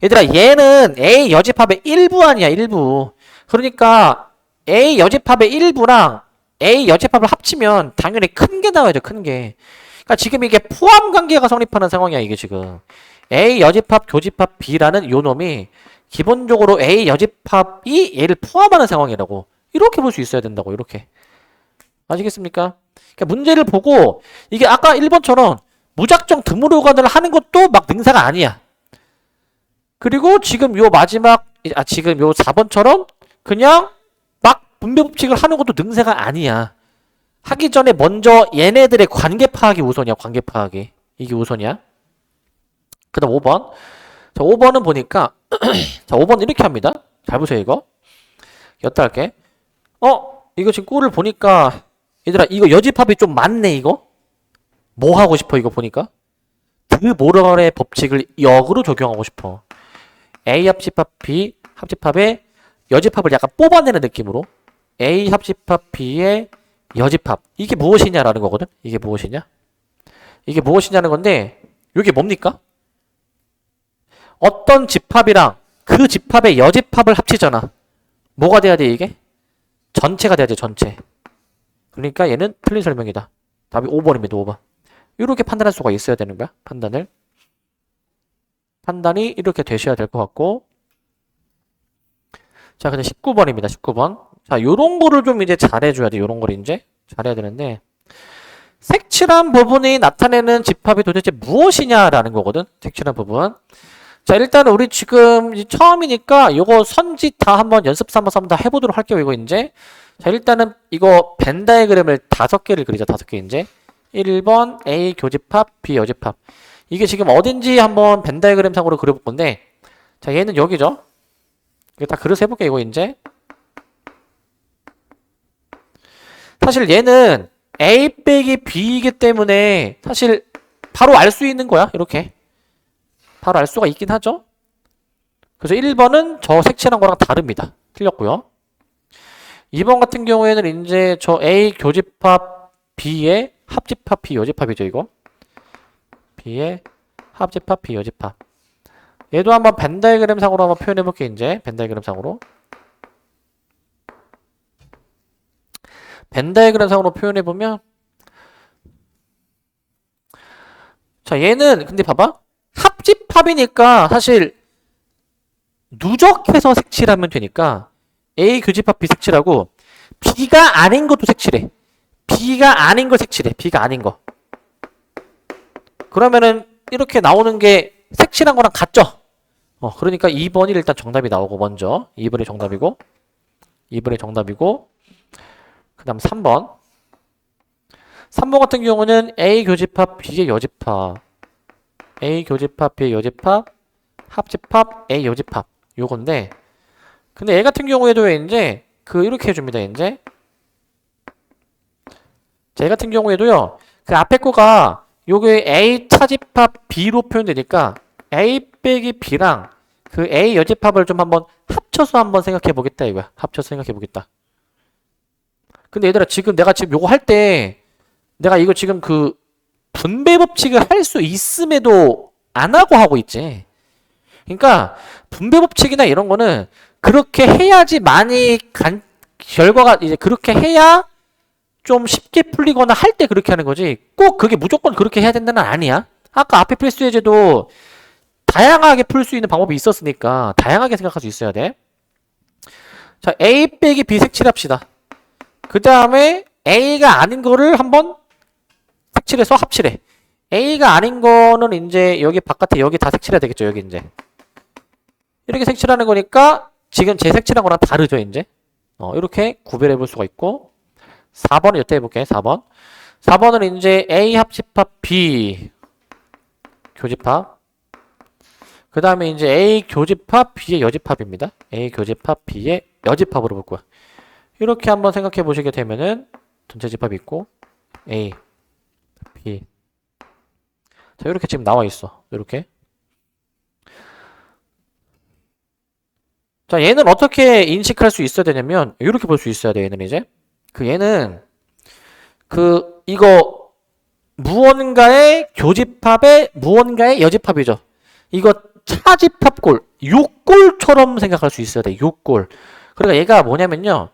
얘들아 얘는 A 여집합의 일부 아니야. 일부. 그러니까 A 여집합의 일부랑 A 여집합을 합치면 당연히 큰 게 나와야죠. 큰 게. 그러니까 지금 이게 포함 관계가 성립하는 상황이야. 이게 지금 A 여집합 교집합 B라는 요 놈이 기본적으로 A 여집합이 얘를 포함하는 상황이라고. 이렇게 볼 수 있어야 된다고. 이렇게. 아시겠습니까? 그러니까 문제를 보고 이게 아까 1번처럼 무작정 드물어간을 하는 것도 막 능사가 아니야. 그리고 지금 요 마지막 지금 요 4번처럼 그냥 막 분배 법칙을 하는 것도 능사가 아니야. 하기 전에 먼저 얘네들의 관계 파악이 우선이야. 관계 파악이. 이게 우선이야. 그 다음 5번. 자, 5번은 보니까 자, 5번 이렇게 합니다. 잘 보세요, 이거. 엿다 할게. 이거 지금 꼴을 보니까 얘들아, 이거 여집합이 좀 많네, 이거. 뭐 하고 싶어, 이거 보니까? 드모럴의 법칙을 역으로 적용하고 싶어. A 합집합 B 합집합의 여집합을 약간 뽑아내는 느낌으로 A 합집합 B의 여집합. 이게 무엇이냐라는 거거든. 이게 무엇이냐? 이게 무엇이냐는 건데 이게 뭡니까? 어떤 집합이랑 그 집합의 여집합을 합치잖아. 뭐가 돼야 돼 이게? 전체가 돼야 돼 전체. 그러니까 얘는 틀린 설명이다. 답이 5번입니다. 5번. 이렇게 판단할 수가 있어야 되는 거야. 판단이 이렇게 되셔야 될 것 같고. 자, 근데 19번입니다. 19번. 자, 요런 거를 좀 이제 잘해줘야 돼. 요런 걸 이제 잘해야 되는데, 색칠한 부분이 나타내는 집합이 도대체 무엇이냐라는 거거든. 색칠한 부분. 자, 일단은 우리 지금 처음이니까 요거 선지 다 한번 연습 삼아서 한번 다 해보도록 할게요. 이거 이제. 자, 일단은 이거 벤 다이그램을 5개를 그리자. 5개 이제. 1번 A 교집합 B 여집합. 이게 지금 어딘지 한번 벤 다이그램 상으로 그려볼 건데, 자, 얘는 여기죠. 이거 다 그려서 해볼게요. 이거 이제. 사실 얘는 A 빼기 B이기 때문에 사실 바로 알 수 있는 거야. 이렇게. 바로 알 수가 있긴 하죠. 그래서 1번은 저 색칠한 거랑 다릅니다. 틀렸고요. 2번 같은 경우에는 이제 저 A 교집합 B의 합집합 B 여집합이죠. 이거. B의 합집합 B 여집합. 얘도 한번 벤 다이그램 상으로 한번 표현해 볼게요. 이제 벤 다이그램 상으로. 벤 다이그램 상으로 표현해 보면, 자, 얘는 근데 봐봐. 합집합이니까 사실 누적해서 색칠하면 되니까 A 교집합 B 색칠하고 B가 아닌 것도 색칠해. B가 아닌 걸 색칠해. B가 아닌 거. 그러면은 이렇게 나오는 게 색칠한 거랑 같죠? 그러니까 2번이 일단 정답이 나오고 먼저 2번이 정답이고 그 다음 3번 같은 경우는 A 교집합 B의 여집합 A 교집합 B의 여집합 합집합 A 여집합 요건데, 근데 얘 같은 경우에도 이제 이렇게 해줍니다. 이제 제 같은 경우에도요, 그 앞에 거가 요게 A 차집합 B로 표현되니까 A 빼기 B랑 그 A 여집합을 좀 한번 합쳐서 한번 생각해 보겠다 이거야. 합쳐서 생각해 보겠다. 근데 얘들아, 내가 지금 요거 할 때 내가 이거 지금 그 분배 법칙을 할 수 있음에도 안 하고 있지. 그러니까 분배 법칙이나 이런 거는 그렇게 해야지 많이 결과가 이제 그렇게 해야 좀 쉽게 풀리거나 할 때 그렇게 하는 거지. 꼭 그게 무조건 그렇게 해야 된다는 아니야. 아까 앞에 필수 예제도 다양하게 풀 수 있는 방법이 있었으니까 다양하게 생각할 수 있어야 돼. 자, A 빼기 B 색칠합시다. 그 다음에 A가 아닌 거를 한번 색칠해서 합칠해. A가 아닌 거는 이제 여기 바깥에 여기 다 색칠해야 되겠죠. 여기 이제. 이렇게 색칠하는 거니까 지금 제 색칠한 거랑 다르죠. 이제. 이렇게 구별해 볼 수가 있고. 4번은 여태 해볼게. 4번. 4번은 이제 A 합집합 B 교집합. 그 다음에 이제 A 교집합 B의 여집합입니다. A 교집합 B의 여집합으로 볼 거야. 이렇게 한번 생각해 보시게 되면은 전체 집합이 있고 A, B. 자, 이렇게 지금 나와 있어. 이렇게. 자, 얘는 어떻게 인식할 수 있어야 되냐면 이렇게 볼 수 있어야 돼. 얘는 이제 얘는 이거 무언가의 교집합의 무언가의 여집합이죠. 이거 차집합골, 요골처럼 생각할 수 있어야 돼. 요골. 그러니까 얘가 뭐냐면요,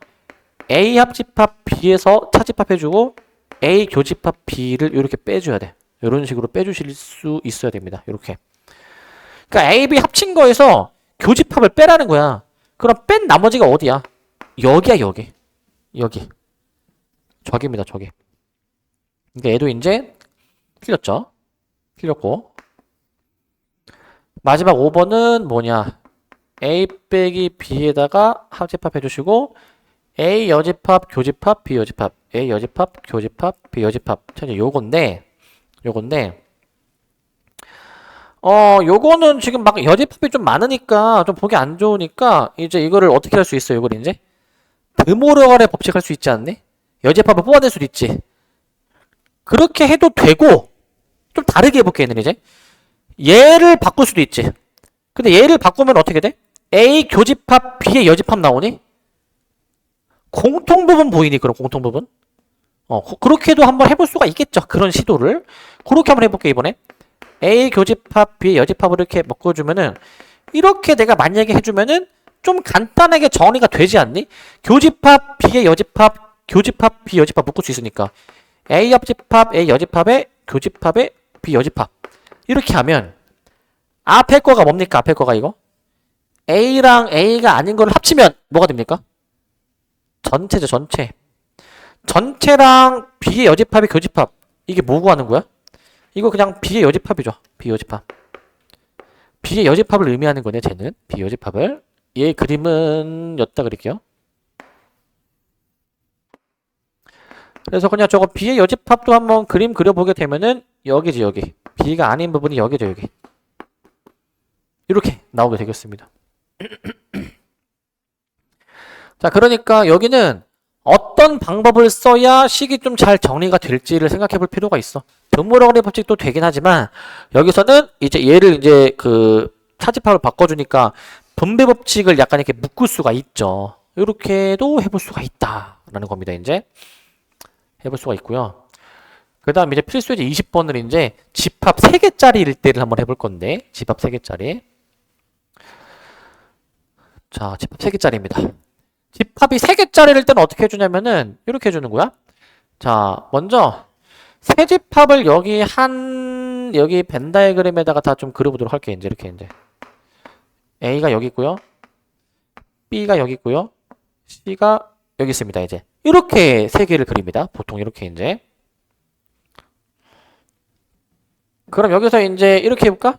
A 합집합 B에서 차집합해주고 A 교집합 B를 이렇게 빼줘야 돼. 이런 식으로 빼주실 수 있어야 됩니다. 이렇게. 그러니까 A, B 합친 거에서 교집합을 빼라는 거야. 그럼 뺀 나머지가 어디야? 여기야, 여기. 여기. 저기입니다, 저기. 그러니까 얘도 이제 틀렸죠? 틀렸고. 마지막 5번은 뭐냐? A 빼기 B에다가 합집합 해주시고 A 여집합, 교집합, B 여집합. A 여집합, 교집합, B 여집합. 요건데 요거는 지금 막 여집합이 좀 많으니까 좀 보기 안 좋으니까 이제 이거를 어떻게 할 수 있어? 이걸 이제 드모르간의 법칙 할 수 있지 않니? 여집합을 뽑아낼 수도 있지. 그렇게 해도 되고 좀 다르게 해볼게. 얘는 이제 얘를 바꿀 수도 있지. 근데 얘를 바꾸면 어떻게 돼? A 교집합 B의 여집합 나오니? 공통부분 보이니? 그럼 공통부분? 그렇게도 한번 해볼 수가 있겠죠. 그런 시도를. 그렇게 한번 해볼게, 이번에. A 교집합 B의 여집합을 이렇게 묶어주면은, 이렇게 내가 만약에 해주면은, 좀 간단하게 정리가 되지 않니? 교집합 B의 여집합, 교집합 B 여집합 묶을 수 있으니까. A 여집합, A 여집합에, 교집합에 B 여집합. 이렇게 하면, 앞에 거가 뭡니까? 앞에 거가 이거? A랑 A가 아닌 거를 합치면, 뭐가 됩니까? 전체죠, 전체. 전체랑 B의 여집합이 교집합. 이게 뭐 구하는 거야? 이거 그냥 B의 여집합이죠. B 여집합. B의 여집합을 의미하는 거네, 쟤는. B 여집합을. 얘 그림은 였다 그릴게요. 그래서 그냥 저거 B의 여집합도 한번 그림 그려보게 되면은 여기지, 여기. B가 아닌 부분이 여기죠, 여기. 이렇게 나오게 되겠습니다. 자, 그러니까 여기는 어떤 방법을 써야 식이 좀 잘 정리가 될지를 생각해 볼 필요가 있어. 드물어거리 법칙도 되긴 하지만 여기서는 이제 얘를 이제 그 차집합을 바꿔주니까 분배 법칙을 약간 이렇게 묶을 수가 있죠. 이렇게도 해볼 수가 있다라는 겁니다. 이제 해볼 수가 있고요. 그 다음 이제 필수예제 20번을 이제 집합 3개짜리 일대를 한번 해볼 건데, 집합 3개짜리. 자, 집합 3개짜리입니다. 집합이 3개짜리일 때는 어떻게 해주냐면은 이렇게 해주는 거야. 자, 먼저 세 집합을 여기 여기 벤 다이그램에다가 다 좀 그려보도록 할게요. 이제 이렇게 이제 A가 여기 있고요, B가 여기 있고요, C가 여기 있습니다. 이제 이렇게 세 개를 그립니다. 보통 이렇게 이제. 그럼 여기서 이제 이렇게 해볼까?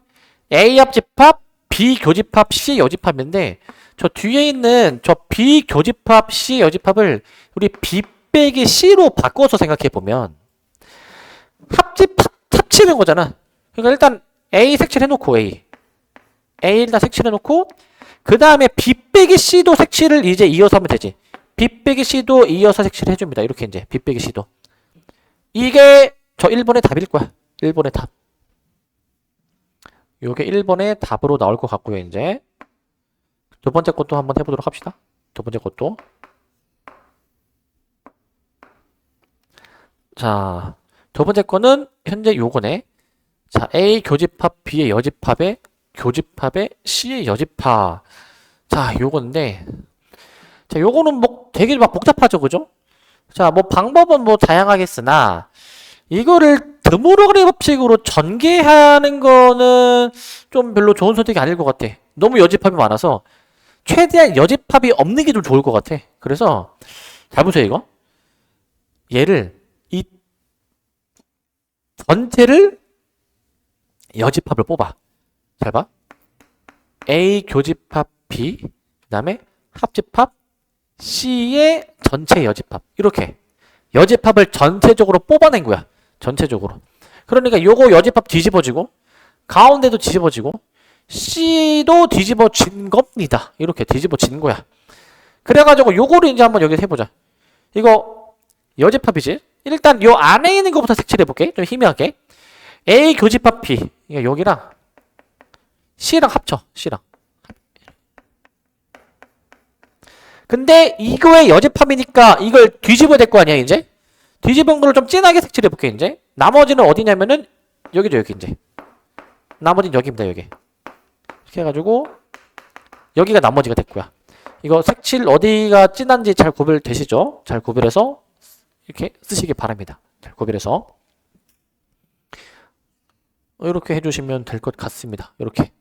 A 합집합, B 교집합, C 여집합인데 저 뒤에 있는 저 B 교집합, C 여집합을 우리 B 빼기 C로 바꿔서 생각해보면 합치는 거잖아. 그러니까 일단 A 색칠해놓고 A 일단 색칠해놓고 그 다음에 B 빼기 C도 색칠을 이제 이어서 하면 되지. B 빼기 C도 이어서 색칠을 해줍니다. 이렇게 이제 B 빼기 C도. 이게 저 1번의 답일 거야. 1번의 답. 요게 1번의 답으로 나올 것 같고요. 이제 두 번째 것도 한번 해보도록 합시다. 두 번째 것도. 자, 두 번째 거는 현재 요거네. 자, A 교집합 B의 여집합에 교집합에 C의 여집합. 자, 요건데. 자, 요거는 뭐 되게 막 복잡하죠, 그죠? 자, 뭐 방법은 뭐 다양하겠으나 이거를 드물어거리 법칙으로 전개하는 거는 좀 별로 좋은 선택이 아닐 것 같아. 너무 여집합이 많아서 최대한 여집합이 없는 게 좀 좋을 것 같아. 그래서 잘 보세요, 이거. 얘를 이 전체를 여집합을 뽑아. 잘 봐. A 교집합 B, 그 다음에 합집합 C의 전체 여집합. 이렇게 여집합을 전체적으로 뽑아낸 거야. 전체적으로. 그러니까 요거 여집합 뒤집어지고 가운데도 뒤집어지고 C도 뒤집어진 겁니다. 이렇게 뒤집어진 거야. 그래가지고 요거를 이제 한번 여기서 해보자. 이거 여집합이지? 일단 요 안에 있는 것부터 색칠해볼게. 좀 희미하게. A 교집합 B. 여기랑 C랑 합쳐. C랑. 근데 이거의 여집합이니까 이걸 뒤집어야 될 거 아니야, 이제? 뒤집은 거를 좀 진하게 색칠해볼게, 이제. 나머지는 어디냐면은 여기죠, 여기 이제. 나머지는 여기입니다, 여기. 이렇게 해가지고 여기가 나머지가 됐고요. 이거 색칠 어디가 진한지 잘 구별되시죠? 잘 구별해서 이렇게 쓰시기 바랍니다. 잘 구별해서 이렇게 해주시면 될 것 같습니다. 이렇게.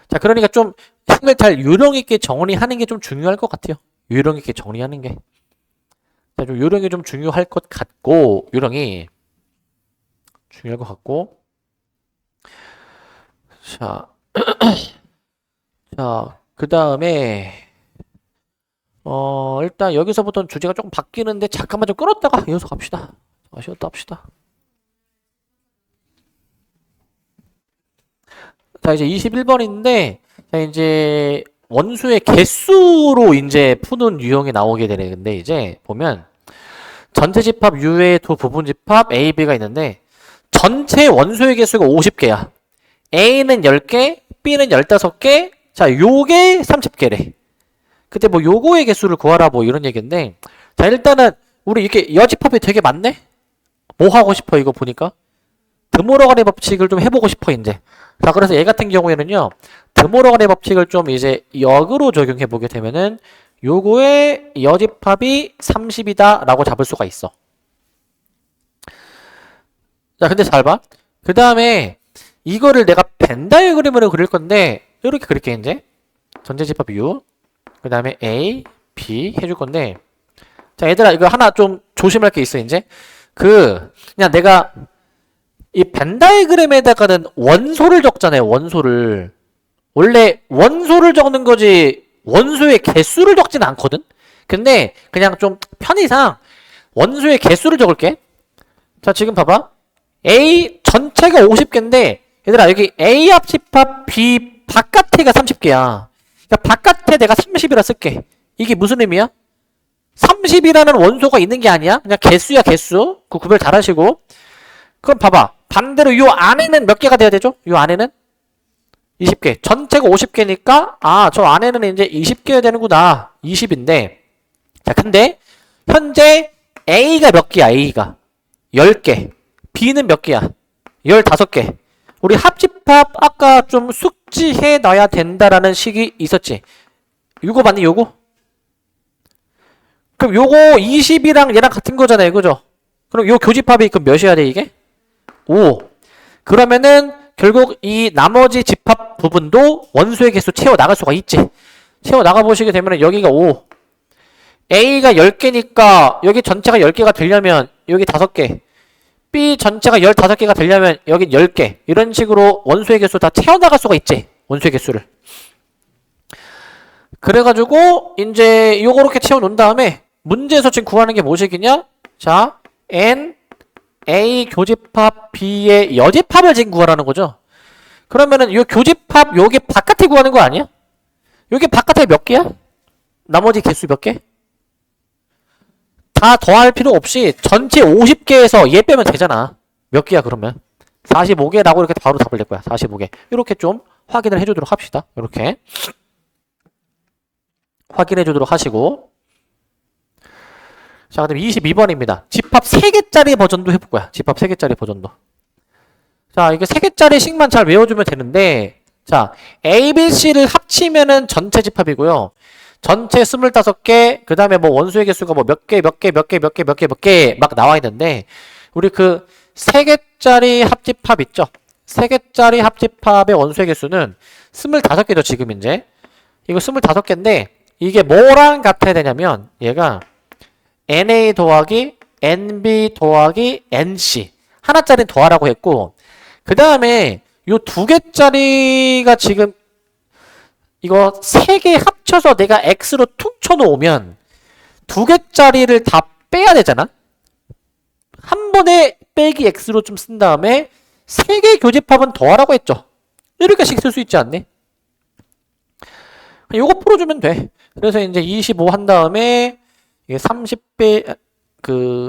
자, 그러니까 좀 색을 잘 요령 있게 정리하는 게 좀 중요할 것 같아요. 요령 있게 정리하는 게. 자, 좀 요령이 좀 중요할 것 같고, 요령이 중요할 것 같고. 자, 자, 그 다음에 일단 여기서부터는 주제가 조금 바뀌는데 잠깐만 좀 끌었다가 이어서 갑시다. 쉬었다 합시다. 자, 이제 21번인데, 자, 이제 원수의 개수로 이제 푸는 유형이 나오게 되는데, 이제 보면 전체 집합 U의 두 부분 집합 A, B가 있는데 전체 원소의 개수가 50개야. A는 10개, B는 15개, 자, 요게 30개래. 그때 뭐 요거의 개수를 구하라 뭐 이런 얘기인데, 자, 일단은 우리 이렇게 여집합이 되게 많네? 뭐 하고 싶어, 이거 보니까? 드모러간의 법칙을 좀 해보고 싶어, 이제. 자, 그래서 얘 같은 경우에는요, 드모러간의 법칙을 좀 이제 역으로 적용해보게 되면은, 요거의 여집합이 30이다 라고 잡을 수가 있어. 자, 근데 잘 봐. 그 다음에 이거를 내가 벤 다이어그램으로 그릴 건데 이렇게 그릴게 이제. 전체집합 U. 그 다음에 A, B 해줄 건데, 자, 얘들아 이거 하나 좀 조심할 게 있어 이제. 그냥 내가 이 벤 다이어그램에다가는 원소를 적잖아요. 원소를. 원래 원소를 적는 거지 원소의 개수를 적진 않거든. 근데 그냥 좀 편의상 원소의 개수를 적을게. 자, 지금 봐봐. A 전체가 50개인데 얘들아 여기 A 합집합 B 바깥에가 30개야. 그러니까 바깥에 내가 30이라 쓸게. 이게 무슨 의미야? 30이라는 원소가 있는 게 아니야. 그냥 개수야 개수. 그 구별 잘 하시고. 그럼 봐봐. 반대로 요 안에는 몇 개가 돼야 되죠? 요 안에는 20개. 전체가 50개니까 아, 저 안에는 이제 20개여야 되는구나. 20인데. 자, 근데 현재 A가 몇 개야? A가 10개. B는 몇 개야? 15개. 우리 합집합 아까 좀 숙지해 놔야 된다라는 식이 있었지. 요거 맞니? 요거? 그럼 요거 20이랑 얘랑 같은 거잖아요. 그죠? 그럼 요 교집합이 그럼 몇이어야 돼 이게? 5. 그러면은 결국 이 나머지 집합 부분도 원소의 개수 채워 나갈 수가 있지. 채워 나가 보시게 되면은 여기가 5. A가 10개니까 여기 전체가 10개가 되려면 여기 5개. B 전체가 15개가 되려면 여긴 10개. 이런 식으로 원소의 개수 다 채워나갈 수가 있지. 원소의 개수를. 그래가지고 이제 요거렇게 채워놓은 다음에 문제에서 지금 구하는 게 무엇이냐? 자, N, A 교집합 B의 여집합을 지금 구하라는 거죠. 그러면은 요 교집합 요게 바깥에 구하는 거 아니야? 요게 바깥에 몇 개야? 나머지 개수 몇 개? 다 더할 필요 없이 전체 50개에서 얘 빼면 되잖아. 몇 개야 그러면? 45개라고 이렇게 바로 답을 낼 거야. 45개. 이렇게 좀 확인을 해주도록 합시다. 이렇게 확인해 주도록 하시고, 자, 그다음 22번입니다. 집합 3개짜리 버전도 해볼 거야. 집합 3개짜리 버전도. 자, 이게 3개짜리씩만 잘 외워주면 되는데, 자, A, B, C를 합치면은 전체 집합이고요. 전체 25개, 그 다음에 뭐 원소의 개수가 뭐 몇 개 막 나와 있는데, 우리 그 3개짜리 합집합 있죠? 3개짜리 합집합의 원소의 개수는 25개죠, 지금 이제. 이거 25개인데, 이게 뭐랑 같아야 되냐면, 얘가 NA 더하기 NB 더하기 NC. 하나짜리 더하라고 했고, 그 다음에 요 2개짜리가 지금 이거 3개 합쳐서 내가 X로 퉁쳐 놓으면 2개짜리를 다 빼야 되잖아? 한 번에 빼기 X로 좀 쓴 다음에 3개 교집합은 더하라고 했죠. 이렇게씩 쓸 수 있지 않니? 요거 풀어주면 돼. 그래서 이제 25 한 다음에 이게 30배,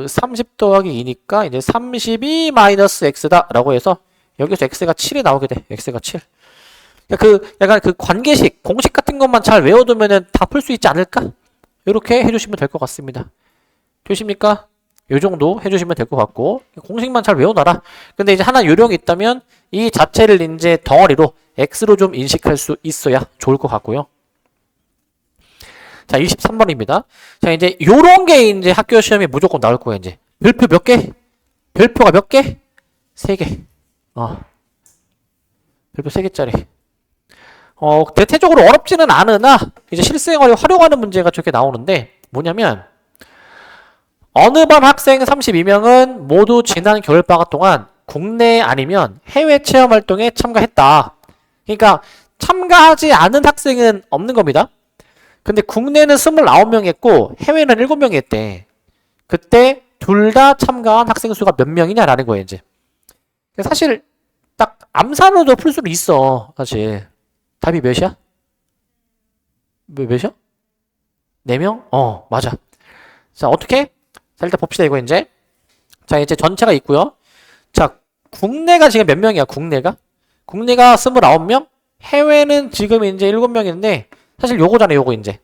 30 더하기 2니까 이제 32 마이너스 X다 라고 해서 여기서 X가 7이 나오게 돼. X가 7. 약간 그 관계식, 공식 같은 것만 잘 외워두면은 다 풀 수 있지 않을까? 이렇게 해주시면 될 것 같습니다. 되십니까? 요 정도 해주시면 될 것 같고, 공식만 잘 외워놔라. 근데 이제 하나 요령이 있다면 이 자체를 이제 덩어리로 X로 좀 인식할 수 있어야 좋을 것 같고요. 자, 23번입니다. 자, 이제 요런 게 이제 학교 시험에 무조건 나올 거예요, 이제. 별표 몇 개? 별표가 몇 개? 3개. 별표 3개짜리. 대체적으로 어렵지는 않으나, 이제 실생활에 활용하는 문제가 저렇게 나오는데, 뭐냐면, 어느 반 학생 32명은 모두 지난 겨울방학 동안 국내 아니면 해외 체험 활동에 참가했다. 그러니까, 참가하지 않은 학생은 없는 겁니다. 근데 국내는 29명 했고 해외는 7명 했대. 그때 둘 다 참가한 학생 수가 몇 명이냐라는 거예요, 이제. 사실 딱 암산으로도 풀 수는 있어, 사실. 답이 몇이야? 몇이야? 4명? 맞아. 자, 어떻게? 자, 일단 봅시다, 이거 이제. 자, 이제 전체가 있고요. 자, 국내가 지금 몇 명이야, 국내가? 국내가 29명, 해외는 지금 이제 7명인데, 사실 요거잖아요, 요거 이제.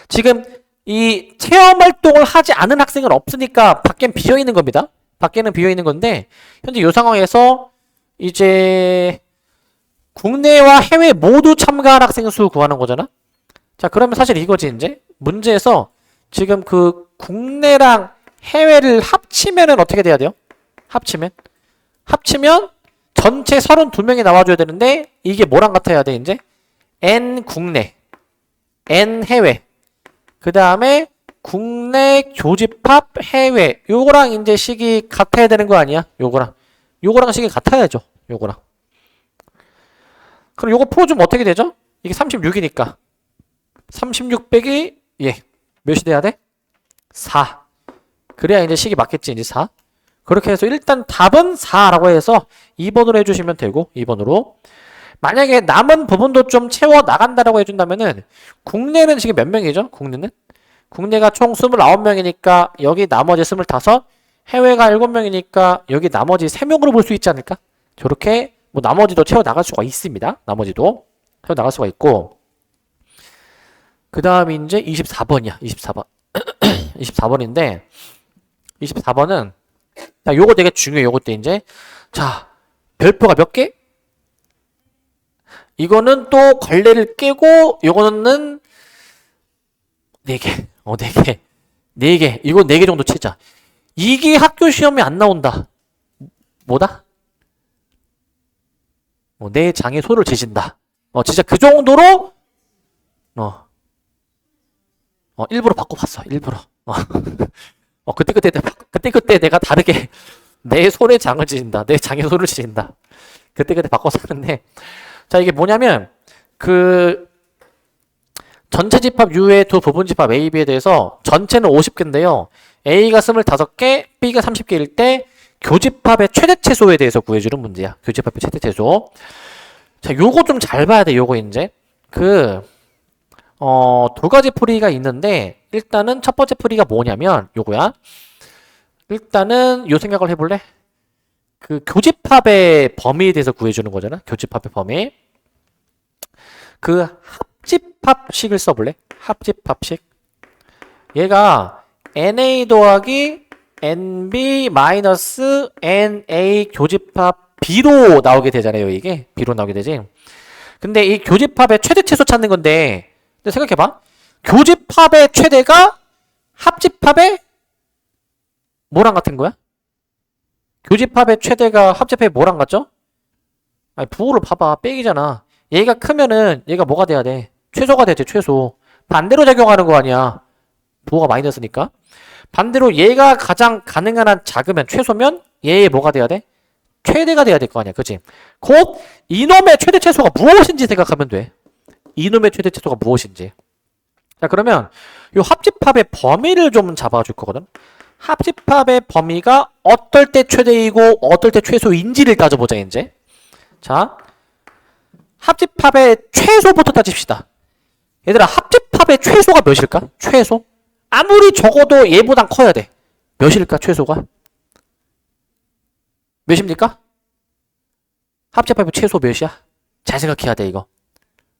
지금 이 체험 활동을 하지 않은 학생은 없으니까 밖엔 비어 있는 겁니다. 밖에는 비어 있는 건데, 현재 이 상황에서 이제 국내와 해외 모두 참가한 학생 수 구하는 거잖아. 자, 그러면 사실 이거지 이제 문제에서 지금 그 국내랑 해외를 합치면은 어떻게 돼야 돼요? 합치면 전체 32명이 나와줘야 되는데 이게 뭐랑 같아야 돼 이제? N 국내, N 해외, 그 다음에 국내 교집합 해외, 요거랑 이제 식이 같아야 되는 거 아니야? 요거랑 식이 같아야죠. 요거랑. 그럼 요거 풀어주면 어떻게 되죠? 이게 36이니까 36 빼기 몇이 돼야 돼? 4. 그래야 이제 식이 맞겠지. 이제 4. 그렇게 해서 일단 답은 4라고 해서 2번으로 해주시면 되고, 2번으로. 만약에 남은 부분도 좀 채워 나간다라고 해준다면은 국내는 지금 몇 명이죠? 국내가 총 29명이니까 여기 나머지 25, 해외가 7명이니까 여기 나머지 3명으로 볼 수 있지 않을까? 저렇게 뭐 나머지도 채워 나갈 수가 있습니다. 나머지도 채워 나갈 수가 있고, 그 다음이 이제 24번이야. 24번. 24번인데 24번은 자, 요거 되게 중요해. 요것도 이제 자, 별표가 몇 개? 이거는 또 걸레를 깨고 요거는 4개. 4개. 4개. 이거 4개 정도 치자. 이게 학교 시험에 안 나온다. 뭐다? 내 장에 소를 지진다. 진짜 그 정도로 일부러 바꿔봤어. 일부러. 그때 내가 다르게 내 손에 장을 지진다. 내 장에 소를 지진다. 그때 바꿔서 하는데, 자, 이게 뭐냐면 그 전체 집합 U의 두 부분 집합 A, B에 대해서 전체는 50개인데요. A가 25개, B가 30개일 때 교집합의 최대 최소에 대해서 구해주는 문제야. 교집합의 최대 최소. 자, 요거 좀 잘 봐야 돼. 요거 이제 두 가지 풀이가 있는데, 일단은 첫 번째 풀이가 뭐냐면 요거야. 일단은 요 생각을 해볼래? 그 교집합의 범위에 대해서 구해주는 거잖아. 교집합의 범위. 그 합집합식을 써볼래? 합집합식. 얘가 NA 더하기 NB 마이너스 NA 교집합 B로 나오게 되잖아요. 이게 B로 나오게 되지. 근데 이 교집합의 최대 최소 찾는 건데, 근데 생각해봐. 교집합의 최대가 합집합의 뭐랑 같은 거야? 교집합의 최대가 합집합의 뭐랑 같죠? 아니, 부호를 봐봐. 빼기잖아. 얘가 크면은 얘가 뭐가 돼야 돼? 최소가 되지, 최소. 반대로 작용하는 거 아니야. 부호가 마이너스니까. 반대로 얘가 가장 가능한 한 작으면 최소면 얘의 뭐가 돼야 돼? 최대가 돼야 될 거 아니야. 그치? 곧 이놈의 최대 최소가 무엇인지 생각하면 돼. 이놈의 최대 최소가 무엇인지. 자, 그러면 이 합집합의 범위를 좀 잡아줄 거거든. 합집합의 범위가 어떨 때 최대이고 어떨 때 최소인지를 따져보자 이제. 자, 합집합의 최소부터 따집시다. 얘들아, 합집합의 최소가 몇일까? 최소? 아무리 적어도 얘보단 커야 돼. 몇일까, 최소가? 몇입니까? 합집합의 최소 몇이야? 잘 생각해야 돼, 이거.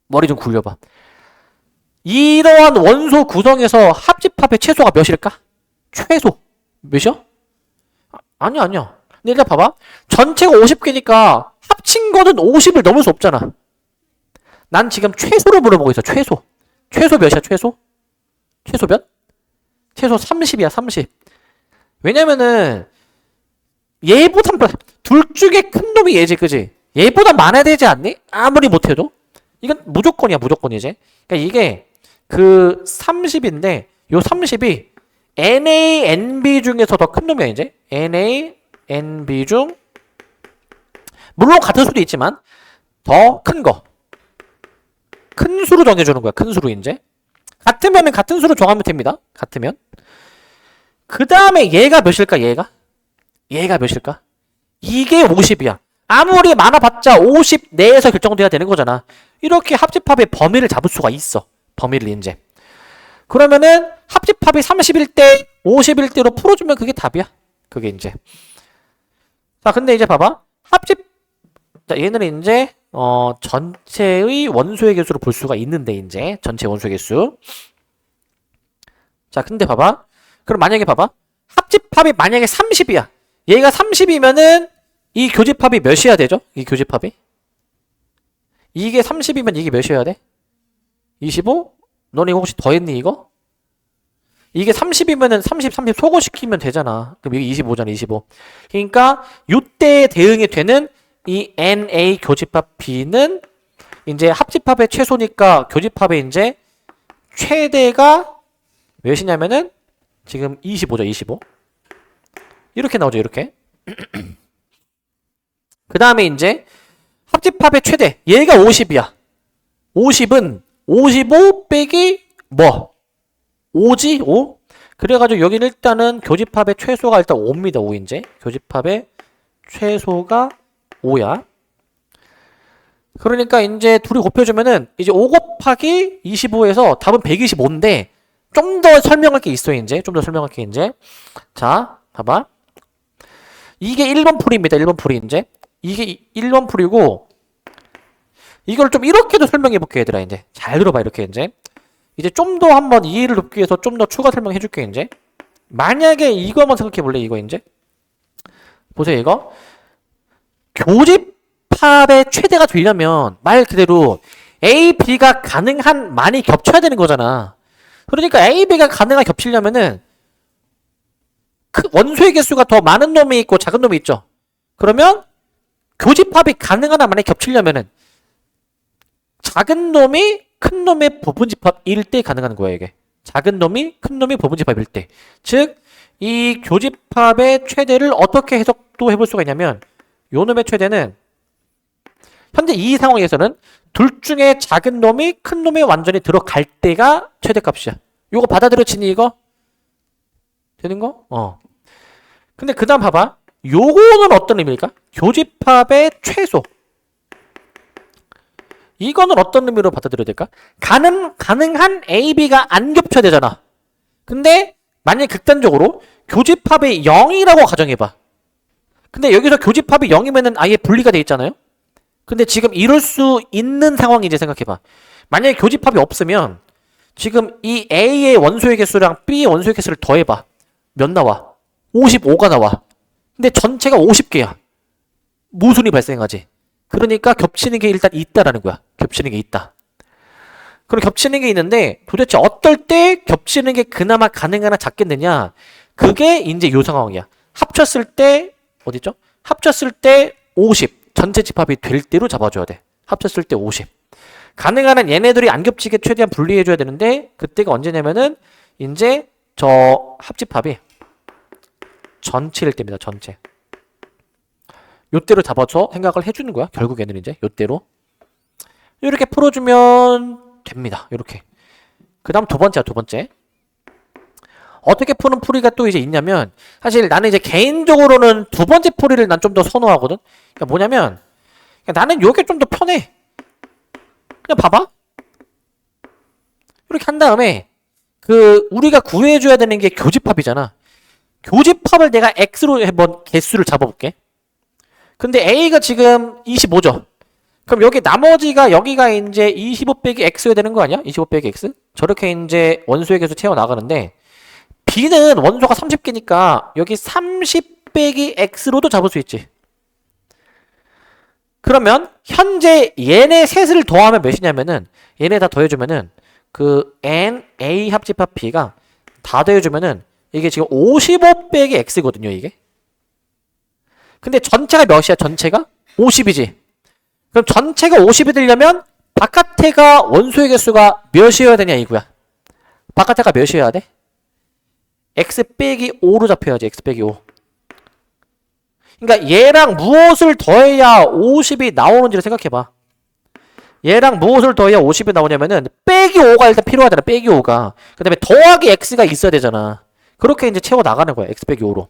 머리 좀 굴려봐. 이러한 원소 구성에서 합집합의 최소가 몇일까? 최소. 몇이야? 아니야. 근데 일단 봐봐. 전체가 50개니까 합친 거는 50을 넘을 수 없잖아. 난 지금 최소를 물어보고 있어. 최소. 최소 몇이야, 최소? 최소 몇? 최소 30이야, 30. 왜냐면은 얘보다 둘 중에 큰 놈이 얘지, 그지? 얘보다 많아야 되지 않니? 아무리 못해도? 이건 무조건이야, 무조건이지. 그러니까 이게 그 30인데 요 30이 NA, NB 중에서 더 큰 놈이야, 이제. NA, NB 중 물론 같은 수도 있지만 더 큰 거. 큰 수로 정해주는 거야, 큰 수로 이제. 같으면은 같은 수로 정하면 됩니다. 같으면. 그 다음에 얘가 몇일까, 얘가 몇일까? 이게 50이야. 아무리 많아봤자 50 내에서 결정돼야 되는 거잖아. 이렇게 합집합의 범위를 잡을 수가 있어. 범위를 이제. 그러면은 합집합이 30일 때 50일 때로 풀어주면 그게 답이야. 그게 이제. 자, 근데 이제 봐봐. 자, 얘는 이제 전체의 원소의 개수로 볼 수가 있는데 이제 전체 원소의 개수. 자, 근데 봐봐. 그럼 만약에 봐봐. 합집합이 만약에 30이야. 얘가 30이면은 이 교집합이 몇이어야 되죠? 이 교집합이. 이게 30이면 이게 몇이어야 돼? 25? 너네 이거 혹시 더했니 이거? 이게 30이면은 30 소거시키면 되잖아. 그럼 이게 25잖아, 25. 그러니까 이때에 대응이 되는 이 NA 교집합 B는 이제 합집합의 최소니까 교집합의 이제 최대가 몇이냐면은 지금 25죠, 25. 이렇게 나오죠, 이렇게. 그 다음에 이제 합집합의 최대. 얘가 50이야. 50은 55 빼기 뭐? 5지? 5? 그래가지고 여기는 일단은 교집합의 최소가 일단 5입니다. 5 이제. 교집합의 최소가 5야. 그러니까 이제 둘이 곱해주면은 이제 5 곱하기 25에서 답은 125인데 좀 더 설명할 게 있어요. 이제 좀 더 설명할 게 이제. 자, 봐봐. 이게 1번 풀이입니다. 1번 풀이 이제. 이게 1번 풀이고 이걸 좀 이렇게도 설명해 볼게 얘들아. 이제 잘 들어봐. 이렇게 이제 좀 더 한번 이해를 돕기 위해서 좀 더 추가 설명해 줄게 이제. 만약에 이거만 생각해 볼래. 이거 이제 보세요. 이거 교집합의 최대가 되려면 말 그대로 A, B가 가능한 많이 겹쳐야 되는 거잖아. 그러니까 A, B가 가능한 겹치려면은 원소의 개수가 더 많은 놈이 있고 작은 놈이 있죠. 그러면 교집합이 가능한 한 많이 겹치려면은 작은 놈이 큰 놈의 부분집합일 때 가능한 거야 이게. 작은 놈이 큰 놈의 부분집합일 때. 즉 이 교집합의 최대를 어떻게 해석도 해볼 수가 있냐면 요 놈의 최대는 현재 이 상황에서는 둘 중에 작은 놈이 큰 놈에 완전히 들어갈 때가 최대값이야. 요거 받아들여지니 이거? 되는 거? 근데 그 다음 봐봐. 요거는 어떤 의미일까? 교집합의 최소. 이거는 어떤 의미로 받아들여야 될까? 가능한 A, B가 안 겹쳐야 되잖아. 근데 만약에 극단적으로 교집합이 0이라고 가정해봐. 근데 여기서 교집합이 0이면은 아예 분리가 돼 있잖아요. 근데 지금 이럴 수 있는 상황이 이제 생각해봐. 만약에 교집합이 없으면 지금 이 A의 원소의 개수랑 B의 원소의 개수를 더해봐. 몇 나와? 55가 나와. 근데 전체가 50개야. 모순이 발생하지. 그러니까 겹치는 게 일단 있다라는 거야. 겹치는 게 있다. 그럼 겹치는 게 있는데 도대체 어떨 때 겹치는 게 그나마 가능하나 작겠느냐? 그게 이제 요 상황이야. 합쳤을 때 어디죠? 합쳤을 때 50. 전체 집합이 될 대로 잡아줘야 돼. 합쳤을 때 50. 가능한 한 얘네들이 안 겹치게 최대한 분리해줘야 되는데 그때가 언제냐면은 이제 저 합집합이 전체일 때입니다. 전체. 요대로 잡아서 생각을 해주는 거야. 결국에는 이제 요대로. 이렇게 풀어주면 됩니다. 이렇게. 그 다음 두 번째야. 두 번째. 어떻게 푸는 풀이가 또 이제 있냐면 사실 나는 이제 개인적으로는 두 번째 풀이를 난 좀 더 선호하거든. 그러니까 뭐냐면 나는 요게 좀 더 편해. 그냥 봐봐. 이렇게 한 다음에 우리가 구해줘야 되는 게 교집합이잖아. 교집합을 내가 X로 한번 개수를 잡아볼게. 근데 A가 지금 25죠. 그럼 여기 나머지가 여기가 이제 25 빼기 X여야 되는 거 아니야? 25 빼기 X? 저렇게 이제 원소의 개수 채워 나가는데 B는 원소가 30개니까 여기 30 빼기 X로도 잡을 수 있지. 그러면 현재 얘네 셋을 더하면 몇이냐면은 얘네 다 더해주면은 그 N, A 합집합 B가 다 더해주면은 이게 지금 55 빼기 X거든요, 이게. 근데 전체가 몇이야, 전체가? 50이지. 그럼 전체가 50이 되려면 바깥에가 원소의 개수가 몇이어야 되냐, 이거야. 바깥에가 몇이어야 돼? X 빼기 5로 잡혀야지, X 빼기 5. 그러니까 얘랑 무엇을 더해야 50이 나오는지를 생각해봐. 얘랑 무엇을 더해야 50이 나오냐면은 빼기 5가 일단 필요하잖아, 빼기 5가. 그 다음에 더하기 X가 있어야 되잖아. 그렇게 이제 채워 나가는 거야. X 빼기 5로.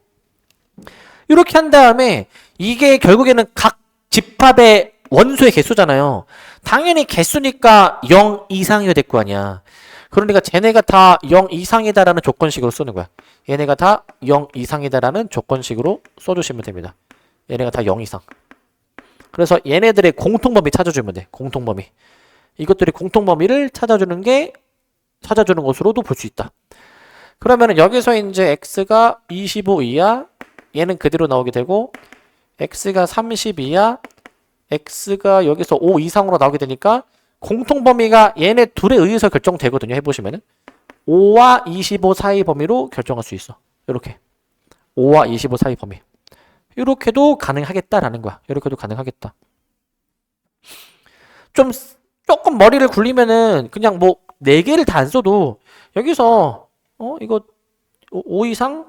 이렇게 한 다음에 이게 결국에는 각 집합의 원소의 개수잖아요. 당연히 개수니까 0 이상이어야 될 거 아니야. 그러니까 쟤네가 다 0 이상이다라는 조건식으로 쓰는 거야. 얘네가 다 0 이상이다라는 조건식으로 써주시면 됩니다. 얘네가 다 0 이상. 그래서 얘네들의 공통범위 찾아주면 돼. 공통범위. 이것들의 공통범위를 찾아주는 것으로도 볼 수 있다. 그러면은 여기서 이제 x가 25 이하, 얘는 그대로 나오게 되고, x가 30 이하, x가 여기서 5 이상으로 나오게 되니까 공통범위가 얘네 둘에 의해서 결정되거든요. 해보시면은 5와 25 사이 범위로 결정할 수 있어. 이렇게 5와 25 사이 범위. 이렇게도 가능하겠다라는 거야. 이렇게도 가능하겠다. 조금 머리를 굴리면은 그냥 뭐 4개를 다 안 써도 여기서 이거 5 이상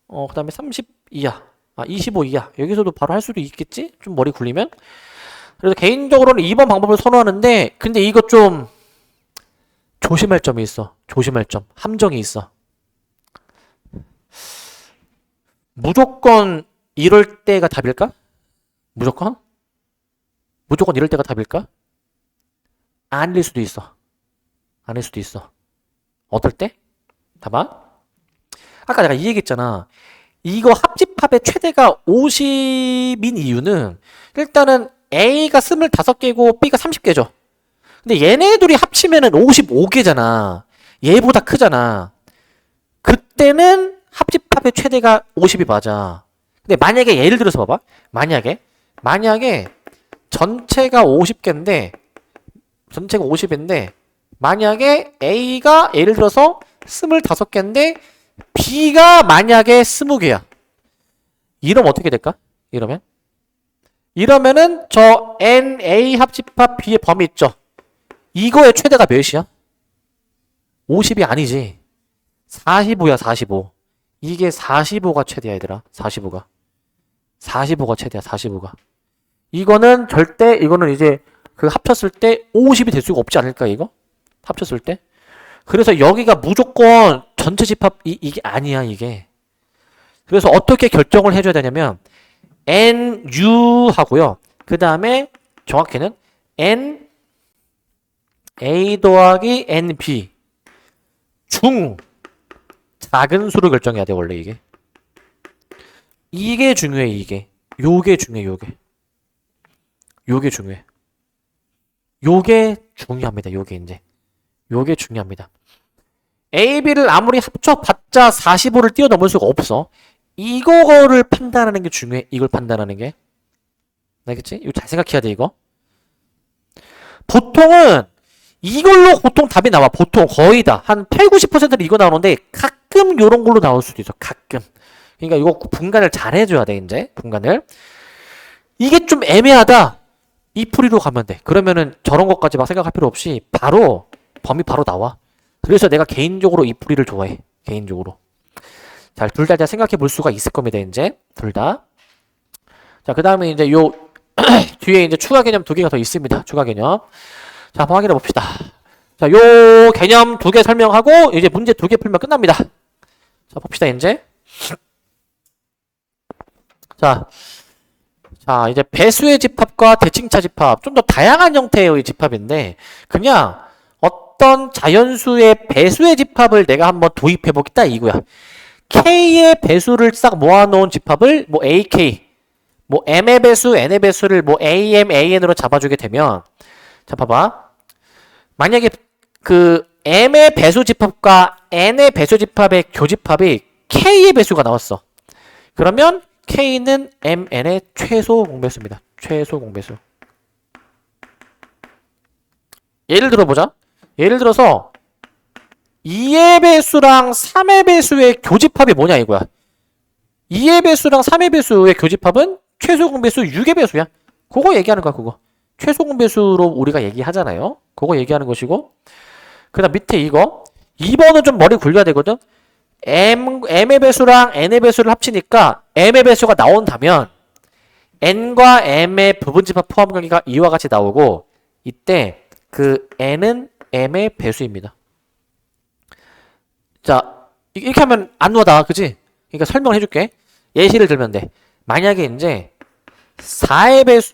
그 다음에 30 이하 25 이하 여기서도 바로 할 수도 있겠지? 좀 머리 굴리면. 그래서 개인적으로는 2번 방법을 선호하는데 근데 이거 좀 조심할 점이 있어. 조심할 점. 함정이 있어. 무조건 이럴 때가 답일까? 무조건? 무조건 이럴 때가 답일까? 아닐 수도 있어. 아닐 수도 있어. 어떨 때? 봐봐. 아까 내가 이 얘기했잖아. 이거 합집합의 최대가 50인 이유는 일단은 A가 25개고 B가 30개죠. 근데 얘네 둘이 합치면은 55개잖아. 얘보다 크잖아. 그때는 합집합의 최대가 50이 맞아. 근데 만약에 예를 들어서 봐봐. 만약에 전체가 50개인데 전체가 50인데 만약에 A가 예를 들어서 25개인데 B가 만약에 20개야. 이러면 어떻게 될까? 이러면은 저 NA 합집합 B의 범위 있죠? 이거의 최대가 몇이야? 50이 아니지. 45야, 45. 이게 45가 최대야, 얘들아. 45가 최대야, 45가. 이거는 이제 그 합쳤을 때 50이 될 수가 없지 않을까, 이거? 합쳤을 때? 그래서 여기가 무조건 전체 집합, 이게 아니야, 이게. 그래서 어떻게 결정을 해줘야 되냐면, NU 하고요. 그 다음에 정확히는 NA 더하기 NB. 작은 수를 결정해야 돼, 원래 이게. 이게 중요해, 이게. 요게 중요해. 요게 중요합니다, 요게 중요합니다. A, B를 아무리 합쳐봤자 45를 뛰어넘을 수가 없어. 이거를 판단하는 게 중요해. 이걸 판단하는 게. 알겠지? 이거 잘 생각해야 돼, 이거. 보통은 이걸로 보통 답이 나와. 보통 거의 다. 한 8, 90%는 이거 나오는데 가끔 요런 걸로 나올 수도 있어. 가끔. 그러니까 이거 분간을 잘 해줘야 돼, 이제. 분간을. 이게 좀 애매하다. 이 풀이로 가면 돼. 그러면은 저런 것까지 막 생각할 필요 없이 범위 바로 나와. 그래서 내가 개인적으로 이 풀이를 좋아해. 개인적으로. 자, 둘 다 생각해 볼 수가 있을 겁니다, 이제. 둘 다. 자, 그 다음에 이제 요, 뒤에 이제 추가 개념 2개가 더 있습니다. 추가 개념. 자, 한번 확인해 봅시다. 자, 요 개념 2개 설명하고, 이제 문제 2개 풀면 끝납니다. 자, 봅시다, 이제. 자, 이제 배수의 집합과 대칭차 집합. 좀 더 다양한 형태의 집합인데, 그냥 어떤 자연수의 배수의 집합을 내가 한번 도입해 보겠다, 이거야. K의 배수를 싹 모아놓은 집합을 뭐 AK, 뭐 M의 배수, N의 배수를 뭐 AM, AN으로 잡아주게 되면, 자, 봐봐. 만약에 그 M의 배수 집합과 N의 배수 집합의 교집합이 K의 배수가 나왔어. 그러면 K는 MN의 최소 공배수입니다. 최소 공배수. 예를 들어보자. 예를 들어서 2의 배수랑 3의 배수의 교집합이 뭐냐 이거야. 2의 배수랑 3의 배수의 교집합은 최소 공배수 6의 배수야. 그거 얘기하는 거야, 그거. 최소 공배수로 우리가 얘기하잖아요. 그거 얘기하는 것이고. 그 다음 밑에 이거. 2번은 좀 머리 굴려야 되거든. M의 배수랑 N의 배수를 합치니까 M의 배수가 나온다면 N과 M의 부분집합 포함 관계가 이와 같이 나오고 이때 그 N은 M의 배수입니다. 자, 이렇게 하면 안 와다, 그지? 그러니까 설명을 해줄게. 예시를 들면 돼. 만약에 이제 4의 배수,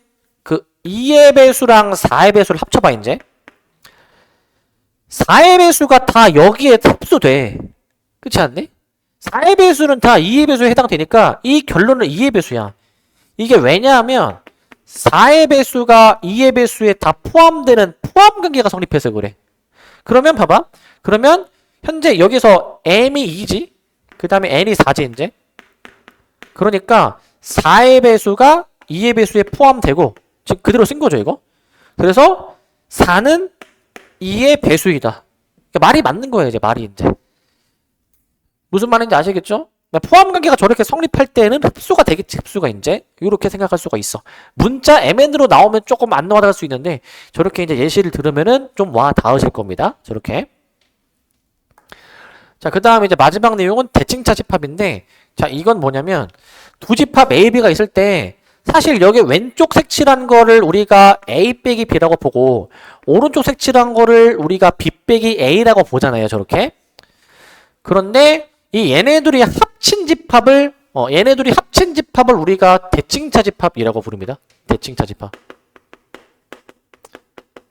2의 배수랑 4의 배수를 합쳐봐, 이제. 4의 배수가 다 여기에 흡수돼. 그렇지 않니? 4의 배수는 다 2의 배수에 해당되니까 이 결론은 2의 배수야. 이게 왜냐하면 4의 배수가 2의 배수에 다 포함되는 포함관계가 성립해서 그래. 그러면 봐봐. 그러면 현재 여기서 m이 2지. 그 다음에 n이 4지 이제. 그러니까 4의 배수가 2의 배수에 포함되고 지금 그대로 쓴 거죠 이거. 그래서 4는 2의 배수이다. 그러니까 말이 맞는 거예요 이제 말이 이제. 무슨 말인지 아시겠죠? 포함관계가 저렇게 성립할 때는 흡수가 되겠지. 흡수가 이제 이렇게 생각할 수가 있어. 문자 mn으로 나오면 조금 안 와닿을 수 있는데 저렇게 이제 예시를 들으면은 좀 와 닿으실 겁니다. 저렇게. 자, 그 다음에 이제 마지막 내용은 대칭차 집합인데, 자, 이건 뭐냐면 두 집합 A, B가 있을 때 사실 여기 왼쪽 색칠한 거를 우리가 A 빼기 B라고 보고 오른쪽 색칠한 거를 우리가 B 빼기 A라고 보잖아요. 저렇게. 그런데 이 얘네들이 합친 집합을 우리가 대칭차 집합이라고 부릅니다. 대칭차 집합.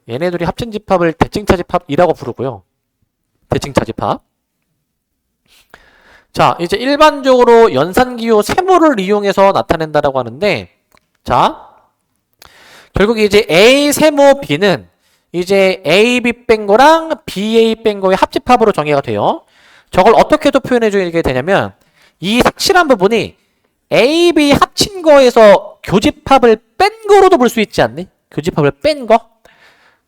얘네들이 합친 집합을 대칭차 집합이라고 부르고요. 대칭차 집합. 자, 이제 일반적으로 연산기호 세모를 이용해서 나타낸다라고 하는데, 자, 결국 이제 A 세모 B는 이제 AB 뺀 거랑 BA 뺀 거의 합집합으로 정의가 돼요. 저걸 어떻게도 표현해주게 되냐면 이 색칠한 부분이 A, B 합친 거에서 교집합을 뺀 거로도 볼 수 있지 않니? 교집합을 뺀 거?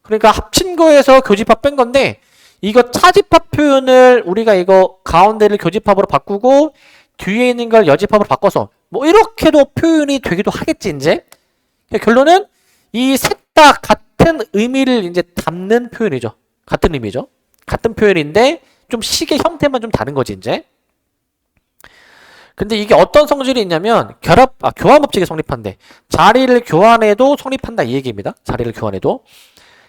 그러니까 합친 거에서 교집합 뺀 건데 이거 차집합 표현을 우리가 이거 가운데를 교집합으로 바꾸고 뒤에 있는 걸 여집합으로 바꿔서 뭐 이렇게도 표현이 되기도 하겠지 이제. 결론은 이 셋 다 같은 의미를 이제 담는 표현이죠. 같은 의미죠. 같은 표현인데 좀 식의 형태만 좀 다른 거지 이제. 근데 이게 어떤 성질이 있냐면 교환 법칙이 성립한대. 자리를 교환해도 성립한다 이 얘기입니다. 자리를 교환해도.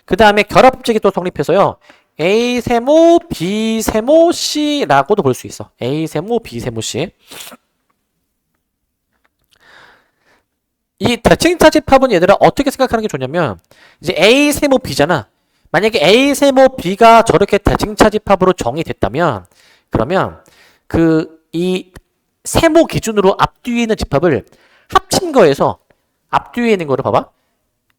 그 다음에 결합 법칙이 또 성립해서요. A 세모, B 세모, C라고도 볼 수 있어. A 세모, B 세모, C. 이 대칭차 집합은 얘들아 어떻게 생각하는 게 좋냐면 이제 A 세모 B잖아. 만약에 A 세모 B가 저렇게 대칭차 집합으로 정의됐다면 그러면 이 세모 기준으로 앞뒤에 있는 집합을 합친 거에서 앞뒤에 있는 거를 봐봐.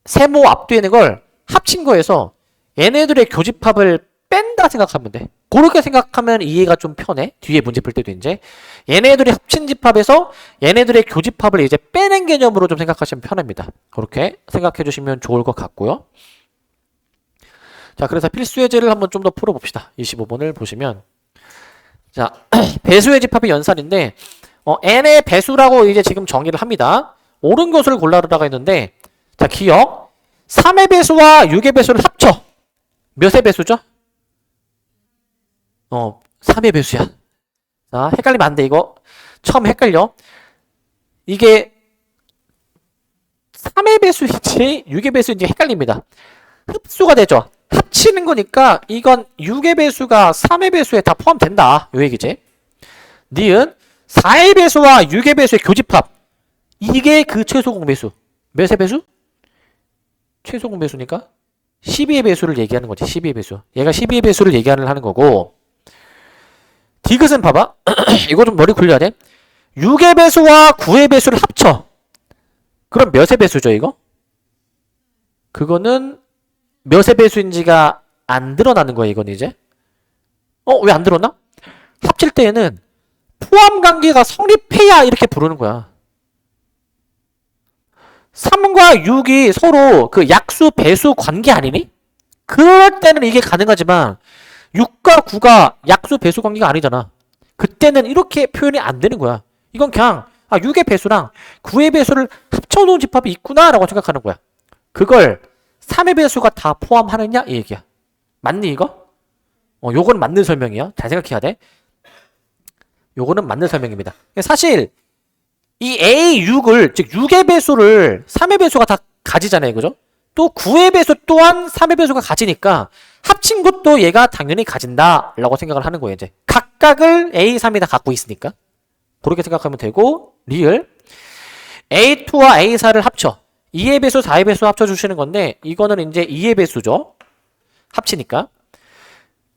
세모 앞뒤에 있는 걸 합친 거에서 얘네들의 교집합을 뺀다 생각하면 돼. 그렇게 생각하면 이해가 좀 편해. 뒤에 문제 풀 때도 이제 얘네들이 합친 집합에서 얘네들의 교집합을 이제 빼낸 개념으로 좀 생각하시면 편합니다. 그렇게 생각해 주시면 좋을 것 같고요. 자, 그래서 필수 예제를 한번 좀 더 풀어봅시다. 25번을 보시면 자, 배수의 집합이 연산인데 n의 배수라고 이제 지금 정의를 합니다. 옳은 것을 골라라가 있는데 자, 기억 3의 배수와 6의 배수를 합쳐 몇의 배수죠? 3의 배수야. 자, 헷갈리면 안 돼, 이거. 처음 헷갈려. 이게 3의 배수인지 6의 배수인지 헷갈립니다. 흡수가 되죠. 합치는 거니까 이건 6의 배수가 3의 배수에 다 포함된다. 요 얘기지. 니은 4의 배수와 6의 배수의 교집합. 이게 그 최소 공배수. 몇의 배수? 최소 공배수니까 12의 배수를 얘기하는 거지. 12의 배수. 얘가 12의 배수를 얘기하는 거고 디귿은 봐봐. 이거 좀 머리 굴려야 돼. 6의 배수와 9의 배수를 합쳐. 그럼 몇의 배수죠 이거? 그거는 몇의 배수인지가 안 드러나는 거야 이건 이제. 왜 안 드러나? 합칠 때에는 포함관계가 성립해야 이렇게 부르는 거야. 3과 6이 서로 그 약수 배수 관계 아니니? 그럴 때는 이게 가능하지만 6과 9가 약수 배수 관계가 아니잖아. 그때는 이렇게 표현이 안 되는 거야. 이건 그냥 6의 배수랑 9의 배수를 합쳐놓은 집합이 있구나 라고 생각하는 거야. 그걸 3의 배수가 다 포함하느냐 이 얘기야. 맞니 이거? 요거는 맞는 설명이야. 잘 생각해야 돼. 요거는 맞는 설명입니다. 사실 이 A6을 즉 6의 배수를 3의 배수가 다 가지잖아요. 그죠? 또 9의 배수 또한 3의 배수가 가지니까 합친 것도 얘가 당연히 가진다 라고 생각을 하는 거예요. 이제 각각을 A3이 다 갖고 있으니까 그렇게 생각하면 되고 리을 A2와 A4를 합쳐 2의 배수 4의 배수 합쳐주시는 건데 이거는 이제 2의 배수죠. 합치니까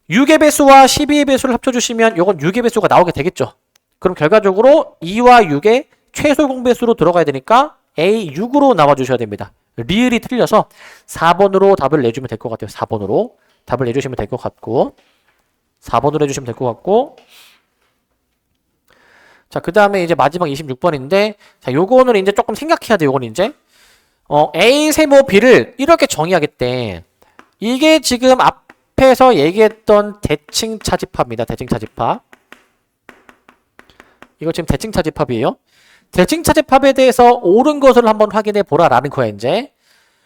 6의 배수와 12의 배수를 합쳐주시면 이건 6의 배수가 나오게 되겠죠. 그럼 결과적으로 2와 6의 최소 공배수로 들어가야 되니까 A6으로 나와주셔야 됩니다. 리을이 틀려서 4번으로 답을 내주면 될 것 같아요. 4번으로 답을 내주시면 될 것 같고 4번으로 해주시면 될 것 같고 자, 그 다음에 이제 마지막 26번인데 자, 요거는 이제 조금 생각해야 돼요. 요거는 이제 A 세모 B를 이렇게 정의하겠대. 이게 지금 앞에서 얘기했던 대칭 차집합입니다. 대칭 차집합. 이거 지금 대칭 차집합이에요. 대칭 차집합에 대해서 옳은 것을 한번 확인해 보라라는 거야, 이제.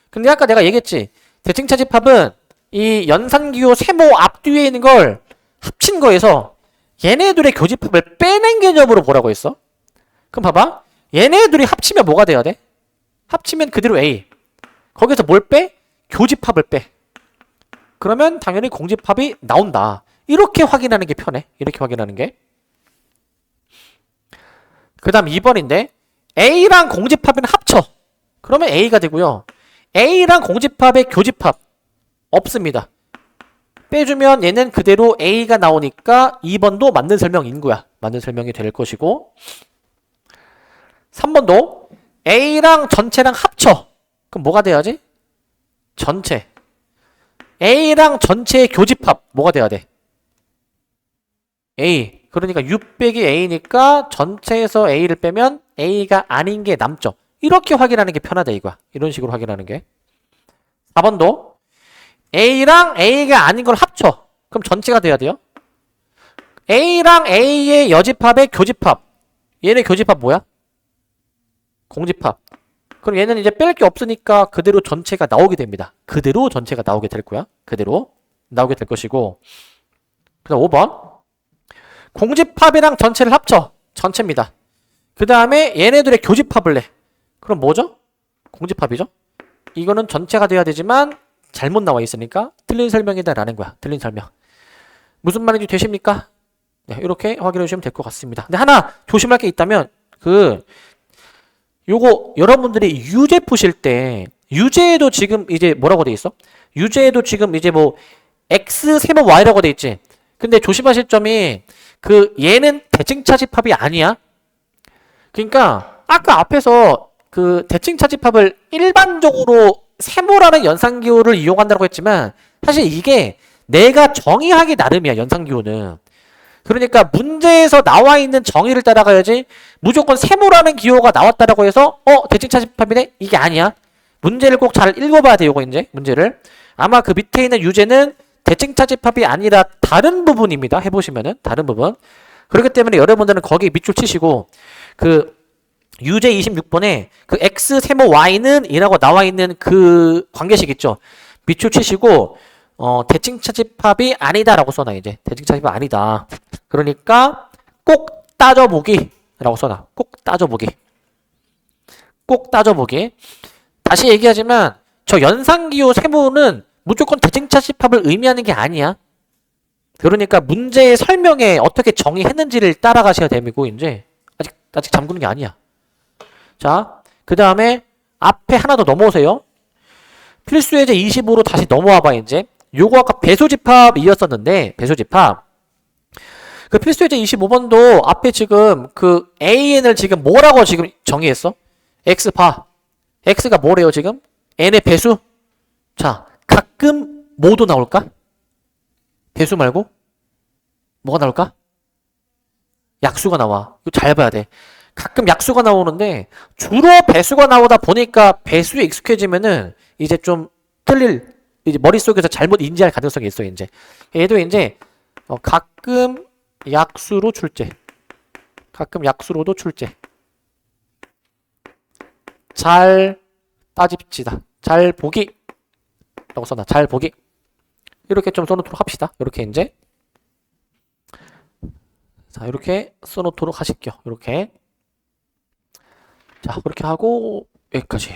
근데 아까 내가 얘기했지. 대칭 차집합은 이 연산기호 세모 앞뒤에 있는 걸 합친 거에서 얘네들의 교집합을 빼낸 개념으로 보라고 했어. 그럼 봐봐. 얘네들이 합치면 뭐가 돼야 돼? 합치면 그대로 A. 거기서 뭘 빼? 교집합을 빼. 그러면 당연히 공집합이 나온다. 이렇게 확인하는 게 편해. 이렇게 확인하는 게. 그 다음 2번인데 A랑 공집합은 합쳐. 그러면 A가 되고요. A랑 공집합의 교집합 없습니다. 빼주면 얘는 그대로 A가 나오니까 2번도 맞는 설명인 거야. 맞는 설명이 될 것이고 3번도 A랑 전체랑 합쳐. 그럼 뭐가 돼야지? 전체. A랑 전체의 교집합 뭐가 돼야 돼? A. 그러니까 6 빼기 A니까 전체에서 A를 빼면 A가 아닌 게 남죠. 이렇게 확인하는 게 편하다 이거야. 이런 식으로 확인하는 게. 4번도 A랑 A가 아닌 걸 합쳐. 그럼 전체가 돼야 돼요. A랑 A의 여집합의 교집합. 얘네 교집합 뭐야? 공집합. 그럼 얘는 이제 뺄 게 없으니까 그대로 전체가 나오게 됩니다. 그대로 전체가 나오게 될 거야. 그대로 나오게 될 것이고. 그 다음 5번. 공집합이랑 전체를 합쳐. 전체입니다. 그 다음에 얘네들의 교집합을 내. 그럼 뭐죠? 공집합이죠? 이거는 전체가 돼야 되지만 잘못 나와 있으니까 틀린 설명이다 라는 거야. 틀린 설명. 무슨 말인지 되십니까? 네, 이렇게 확인해 주시면 될 것 같습니다. 근데 하나 조심할 게 있다면 요거 여러분들이 유제 푸실 때 유제에도 지금 이제 뭐라고 돼 있어? 유제에도 지금 이제 뭐 x 세모 y라고 돼 있지. 근데 조심하실 점이 얘는 대칭 차집합이 아니야. 그러니까 아까 앞에서 대칭 차집합을 일반적으로 세모라는 연산기호를 이용한다고 했지만 사실 이게 내가 정의하기 나름이야. 연산기호는. 그러니까 문제에서 나와 있는 정의를 따라가야지 무조건 세모라는 기호가 나왔다라고 해서 대칭 차집합이네? 이게 아니야. 문제를 꼭 잘 읽어봐야 돼. 요거 이제 문제를. 아마 그 밑에 있는 유제는 대칭 차집합이 아니라 다른 부분입니다. 해보시면은 다른 부분. 그렇기 때문에 여러분들은 거기에 밑줄 치시고 유제 26번에 x 세모 y는 이라고 나와 있는 그 관계식 있죠. 밑줄 치시고 대칭 차집합이 아니다라고 써놔. 이제 대칭 차집합 아니다. 그러니까 꼭 따져보기 라고 써놔. 꼭 따져보기. 꼭 따져보기. 다시 얘기하지만 저 연산기호 세모는 무조건 대칭 차집합을 의미하는 게 아니야. 그러니까 문제의 설명에 어떻게 정의했는지를 따라가셔야 되고 이제 아직 잠그는 게 아니야. 자, 그 다음에 앞에 하나 더 넘어오세요. 필수예제 25로 다시 넘어와봐 이제. 요거 아까 배수집합이었었는데 배수집합. 필수예제 25번도 앞에 지금 AN을 지금 뭐라고 지금 정의했어? X파. X가 뭐래요 지금? N의 배수? 자, 가끔 뭐도 나올까? 배수 말고? 뭐가 나올까? 약수가 나와. 이거 잘 봐야 돼. 가끔 약수가 나오는데 주로 배수가 나오다 보니까 배수에 익숙해지면은 이제 좀 이제 머릿속에서 잘못 인지할 가능성이 있어 이제. 얘도 이제 가끔 약수로 출제. 가끔 약수로도 출제. 잘 따집시다. 잘 보기. 라고 써놔. 잘 보기. 이렇게 좀 써놓도록 합시다. 이렇게 이제. 자, 이렇게 써놓도록 하실게요. 이렇게. 자, 그렇게 하고 여기까지.